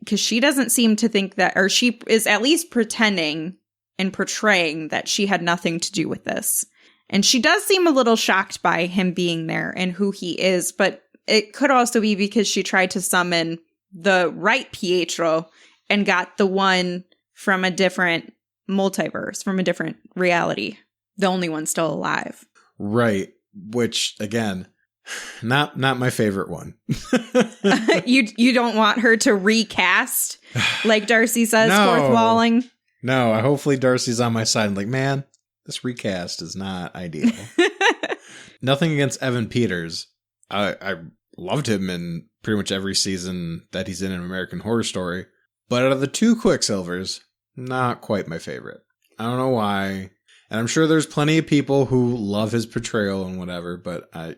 Speaker 1: because she doesn't seem to think that, or she is at least pretending and portraying that she had nothing to do with this. And she does seem a little shocked by him being there and who he is, but it could also be because she tried to summon the right Pietro and got the one from a different multiverse, from a different reality. The only one still alive.
Speaker 2: Right. Which, again, not my favorite one.
Speaker 1: You don't want her to recast, like Darcy says, fourth walling?
Speaker 2: No, hopefully Darcy's on my side. I'm like, man, this recast is not ideal. Nothing against Evan Peters. I loved him in pretty much every season that he's in American Horror Story. But out of the two Quicksilvers, not quite my favorite. I don't know why. And I'm sure there's plenty of people who love his portrayal and whatever, but I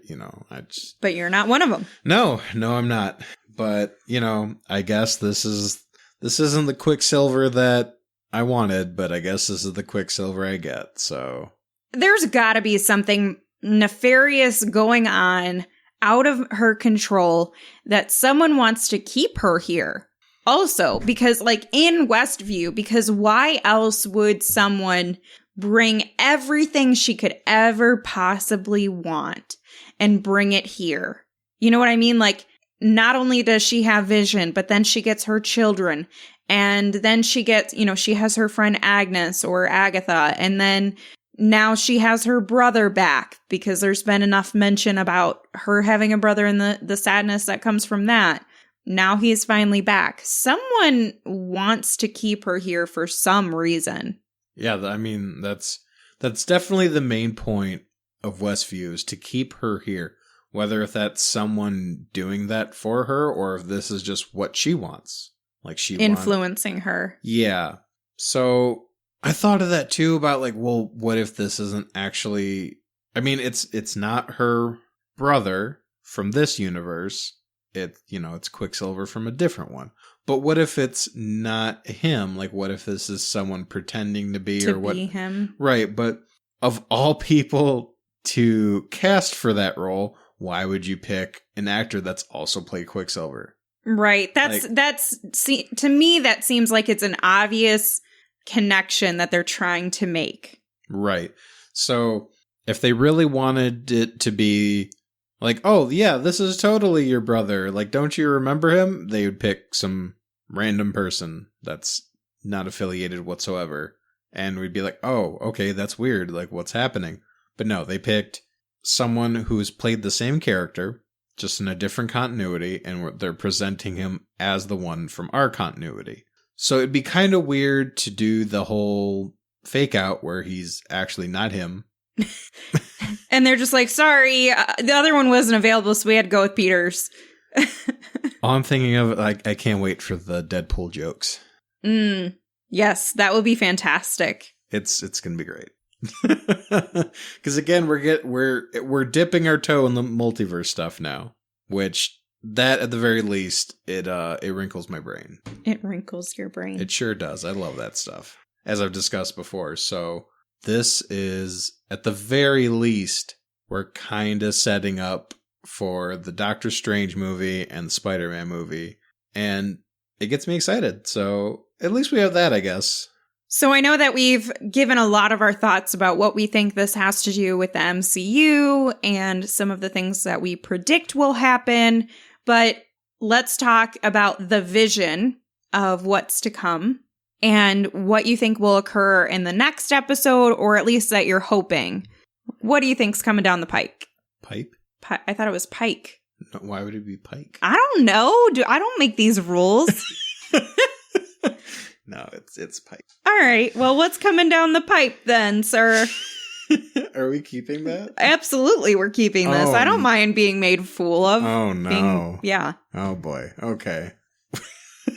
Speaker 2: just...
Speaker 1: But you're not one of them.
Speaker 2: No, I'm not. But, I guess this isn't the Quicksilver that I wanted, but I guess this is the Quicksilver I get, so...
Speaker 1: There's gotta be something nefarious going on out of her control that someone wants to keep her here. Also, because, like, in Westview, because why else would someone bring everything she could ever possibly want and bring it here? You know what I mean? Like, not only does she have Vision, but then she gets her children. And then she gets, she has her friend Agnes or Agatha. And then now she has her brother back because there's been enough mention about her having a brother and the sadness that comes from that. Now he's finally back. Someone wants to keep her here for some reason.
Speaker 2: Yeah, I mean, that's definitely the main point of Westview, is to keep her here. Whether if that's someone doing that for her or if this is just what she wants. Like she
Speaker 1: influencing her.
Speaker 2: Yeah. So I thought of that too, about like, well, what if this isn't actually, I mean, it's not her brother from this universe. It's Quicksilver from a different one. But what if it's not him? Like, what if this is someone pretending to be
Speaker 1: him?
Speaker 2: Right. But of all people to cast for that role, why would you pick an actor that's also played Quicksilver?
Speaker 1: Right. To me, that seems like it's an obvious connection that they're trying to make.
Speaker 2: Right. So if they really wanted it to be like, oh, yeah, this is totally your brother, like, don't you remember him? They would pick some random person that's not affiliated whatsoever. And we'd be like, oh, okay, that's weird. Like, what's happening? But no, they picked someone who's played the same character, just in a different continuity, and they're presenting him as the one from our continuity. So it'd be kind of weird to do the whole fake out where he's actually not him.
Speaker 1: And they're just like, sorry, the other one wasn't available, so we had to go with Peter's.
Speaker 2: All I'm thinking of, like, I can't wait for the Deadpool jokes.
Speaker 1: Yes, that will be fantastic.
Speaker 2: It's going to be great. Because again, we're dipping our toe in the multiverse stuff now, which that at the very least it wrinkles my brain.
Speaker 1: It wrinkles your brain.
Speaker 2: It sure does. I love that stuff, as I've discussed before. So this is, at the very least, we're kind of setting up for the Doctor Strange movie and the Spider-Man movie, and it gets me excited. So at least we have that, I guess.
Speaker 1: So I know that we've given a lot of our thoughts about what we think this has to do with the MCU and some of the things that we predict will happen, but let's talk about the vision of what's to come and what you think will occur in the next episode, or at least that you're hoping. What do you think's coming down the pike?
Speaker 2: Pipe?
Speaker 1: I thought it was pike.
Speaker 2: No, why would it be pike?
Speaker 1: I don't know. I don't make these rules.
Speaker 2: No, it's pipe.
Speaker 1: All right. Well, what's coming down the pipe then, sir?
Speaker 2: Are we keeping that?
Speaker 1: Absolutely, we're keeping this. I don't mind being made fool of.
Speaker 2: Oh, no.
Speaker 1: Yeah.
Speaker 2: Oh, boy. Okay.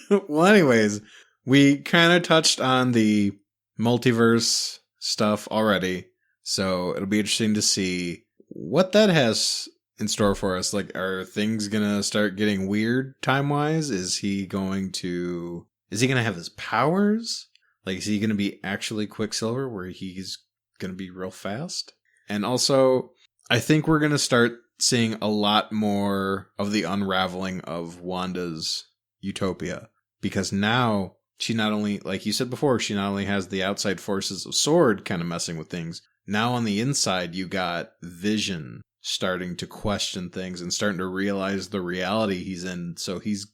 Speaker 2: Well, anyways, we kind of touched on the multiverse stuff already, so it'll be interesting to see what that has in store for us. Like, are things going to start getting weird time-wise? Is he going to have his powers? Like, is he going to be actually Quicksilver, where he's going to be real fast? And also, I think we're going to start seeing a lot more of the unraveling of Wanda's utopia. Because now, she not only, like you said before, she not only has the outside forces of S.W.O.R.D kind of messing with things, now on the inside, you got Vision starting to question things and starting to realize the reality he's in. So he's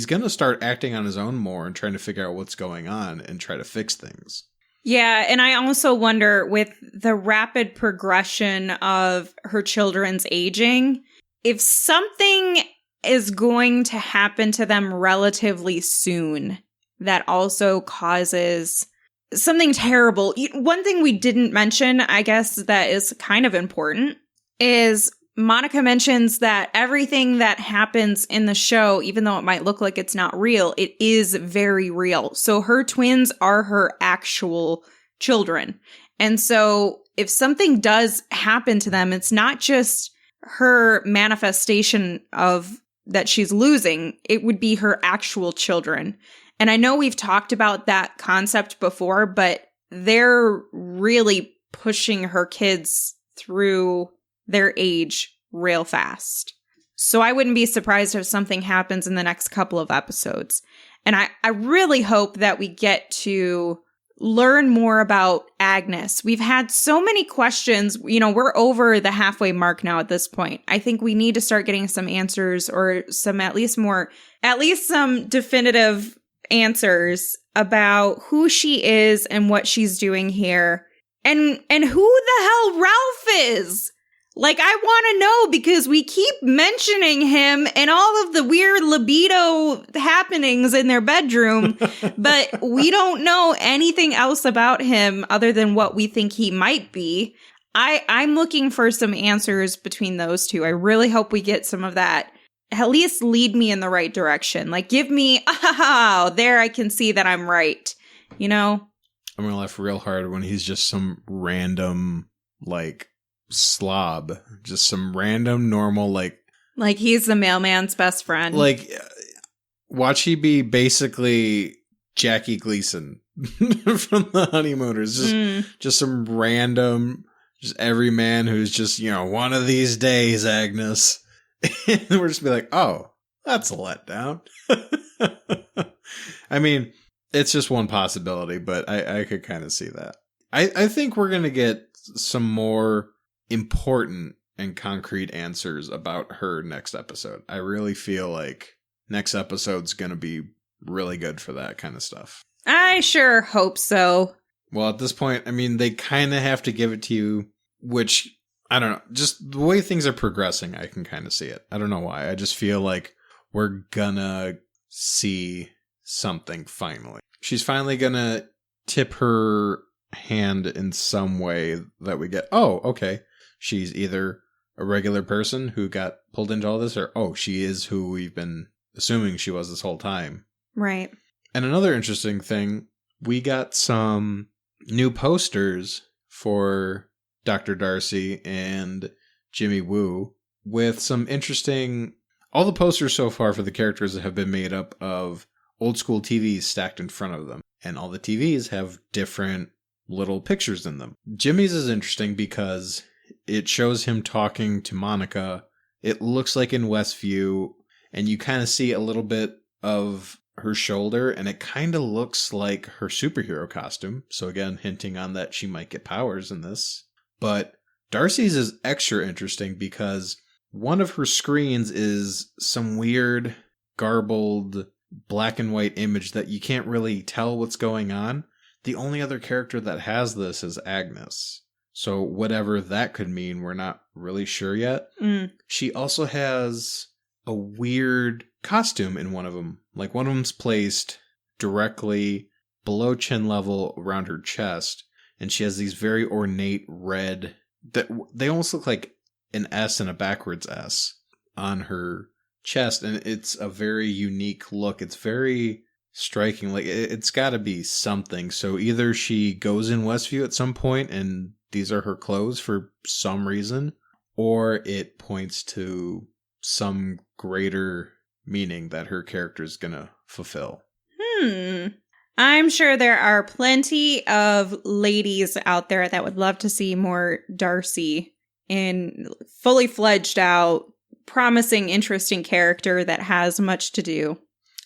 Speaker 2: going to start acting on his own more and trying to figure out what's going on and try to fix things.
Speaker 1: Yeah, and I also wonder, with the rapid progression of her children's aging, if something is going to happen to them relatively soon that also causes something terrible. One thing we didn't mention, I guess, that is kind of important is Monica mentions that everything that happens in the show, even though it might look like it's not real, it is very real. So her twins are her actual children. And so if something does happen to them, it's not just her manifestation of that she's losing, it would be her actual children. And I know we've talked about that concept before, but they're really pushing her kids through their age real fast. So I wouldn't be surprised if something happens in the next couple of episodes. And I really hope that we get to learn more about Agnes. We've had so many questions. We're over the halfway mark now at this point. I think we need to start getting some answers, or some at least some definitive answers about who she is and what she's doing here. And who the hell Ralph is. Like, I want to know because we keep mentioning him and all of the weird libido happenings in their bedroom, but we don't know anything else about him other than what we think he might be. I'm looking for some answers between those two. I really hope we get some of that. At least lead me in the right direction. Like, give me, there I can see that I'm right. You know?
Speaker 2: I'm going to laugh real hard when he's just some random, like, slob. Just some random, normal, like
Speaker 1: he's the mailman's best friend.
Speaker 2: Like, watch he be basically Jackie Gleason from the Honeymooners. Just some random, just every man who's just, you know, one of these days, Agnes. And we're just be like, oh, that's a letdown. I mean, it's just one possibility, but I could kind of see that. I think we're going to get some more important and concrete answers about her next episode. I really feel like next episode's going to be really good for that kind of stuff.
Speaker 1: I sure hope so.
Speaker 2: Well, at this point, I mean, they kind of have to give it to you, which, I don't know, just the way things are progressing, I can kind of see it. I don't know why. I just feel like we're gonna see something finally. She's finally gonna tip her hand in some way that we get, oh, okay. She's either a regular person who got pulled into all this, or, oh, she is who we've been assuming she was this whole time.
Speaker 1: Right.
Speaker 2: And another interesting thing, we got some new posters for Dr. Darcy and Jimmy Woo with some interesting... All the posters so far for the characters have been made up of old school TVs stacked in front of them. And all the TVs have different little pictures in them. Jimmy's is interesting because it shows him talking to Monica. It looks like in Westview, and you kind of see a little bit of her shoulder, and it kind of looks like her superhero costume. So again, hinting on that she might get powers in this. But Darcy's is extra interesting because one of her screens is some weird, garbled, black and white image that you can't really tell what's going on. The only other character that has this is Agnes. So whatever that could mean, we're not really sure yet. She also has a weird costume in one of them. Like, one of them's placed directly below chin level around her chest, and she has these very ornate red, that they almost look like an S and a backwards S on her chest, and it's a very unique look. It's very striking. Like, it's got to be something. So either she goes in Westview at some point and these are her clothes for some reason, or it points to some greater meaning that her character is going to fulfill.
Speaker 1: I'm sure there are plenty of ladies out there that would love to see more Darcy in fully fledged out, promising, interesting character that has much to do.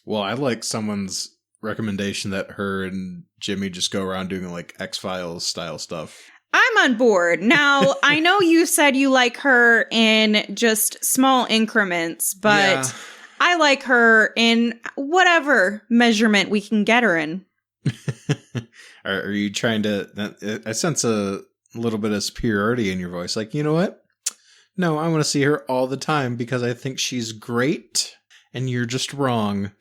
Speaker 2: Well, I like someone's recommendation that her and Jimmy just go around doing like X-Files style stuff.
Speaker 1: I'm on board. Now, I know you said you like her in just small increments, but yeah. I like her in whatever measurement we can get her in.
Speaker 2: Are you trying to... I sense a little bit of superiority in your voice. Like, you know what? No, I want to see her all the time because I think she's great and you're just wrong.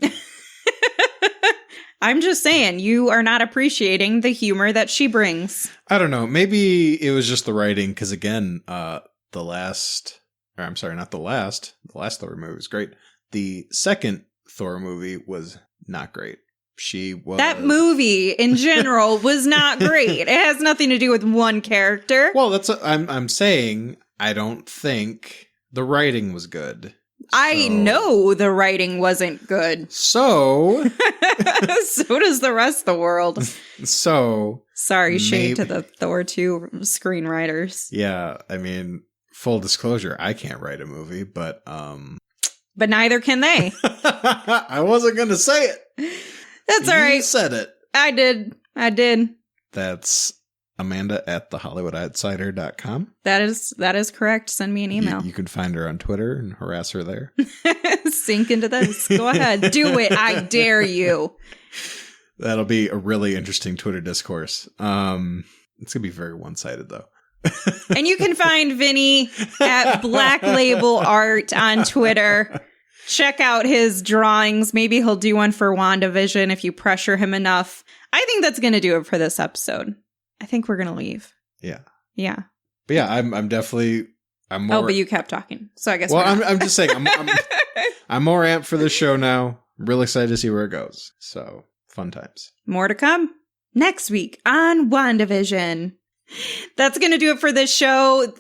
Speaker 1: I'm just saying, you are not appreciating the humor that she brings.
Speaker 2: I don't know. Maybe it was just the writing because, again, the last Thor movie was great. The second Thor movie was not great. That movie in general was not great. It has nothing to do with one character. Well, I'm saying I don't think the writing was good.
Speaker 1: I know the writing wasn't good.
Speaker 2: So
Speaker 1: so does the rest of the world.
Speaker 2: So
Speaker 1: sorry, shade to the Thor 2 screenwriters.
Speaker 2: Yeah, I mean, full disclosure, I can't write a movie, but
Speaker 1: neither can they.
Speaker 2: I wasn't going to say it.
Speaker 1: That's all right.
Speaker 2: You said it.
Speaker 1: I did.
Speaker 2: That's Amanda at thehollywoodoutsiders.com.
Speaker 1: That is correct. Send me an email.
Speaker 2: You can find her on Twitter and harass her there.
Speaker 1: Sink into this. Go ahead. Do it. I dare you.
Speaker 2: That'll be a really interesting Twitter discourse. It's going to be very one-sided, though.
Speaker 1: And you can find Vinny at Black Label Art on Twitter. Check out his drawings. Maybe he'll do one for WandaVision if you pressure him enough. I think that's going to do it for this episode. I think we're going to leave.
Speaker 2: Yeah.
Speaker 1: Yeah.
Speaker 2: But yeah, I'm definitely... I'm more...
Speaker 1: Oh, but you kept talking. So I guess
Speaker 2: Well, I'm just saying, I'm more amped for the show now. I'm really excited to see where it goes. So, fun times.
Speaker 1: More to come next week on WandaVision. That's going to do it for this show.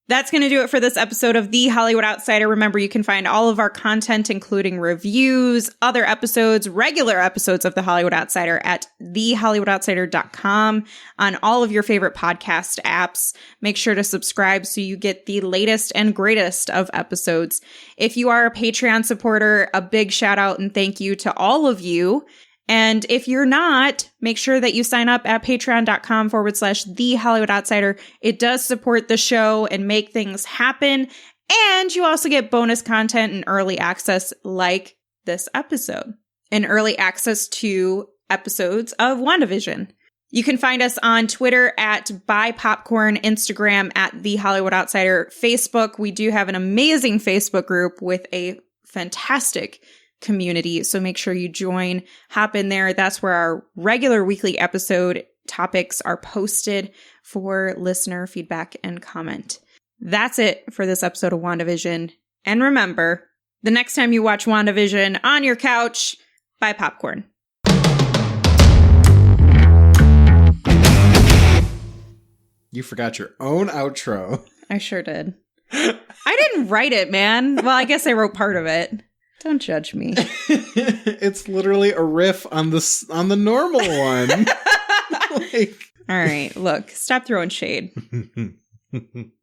Speaker 1: That's going to do it for this episode of The Hollywood Outsider. Remember, you can find all of our content, including reviews, other episodes, regular episodes of The Hollywood Outsider at thehollywoodoutsider.com on all of your favorite podcast apps. Make sure to subscribe so you get the latest and greatest of episodes. If you are a Patreon supporter, a big shout out and thank you to all of you. And if you're not, make sure that you sign up at patreon.com/The Hollywood Outsider. It does support the show and make things happen. And you also get bonus content and early access like this episode. And early access to episodes of WandaVision. You can find us on Twitter at BuyPopcorn, Instagram at The Hollywood Outsider, Facebook. We do have an amazing Facebook group with a fantastic community. So make sure you join, hop in there. That's where our regular weekly episode topics are posted for listener feedback and comment. That's it for this episode of WandaVision. And remember, the next time you watch WandaVision on your couch, buy popcorn.
Speaker 2: You forgot your own outro.
Speaker 1: I sure did. I didn't write it, man. Well, I guess I wrote part of it. Don't judge me.
Speaker 2: It's literally a riff on the normal one.
Speaker 1: All right, look, stop throwing shade.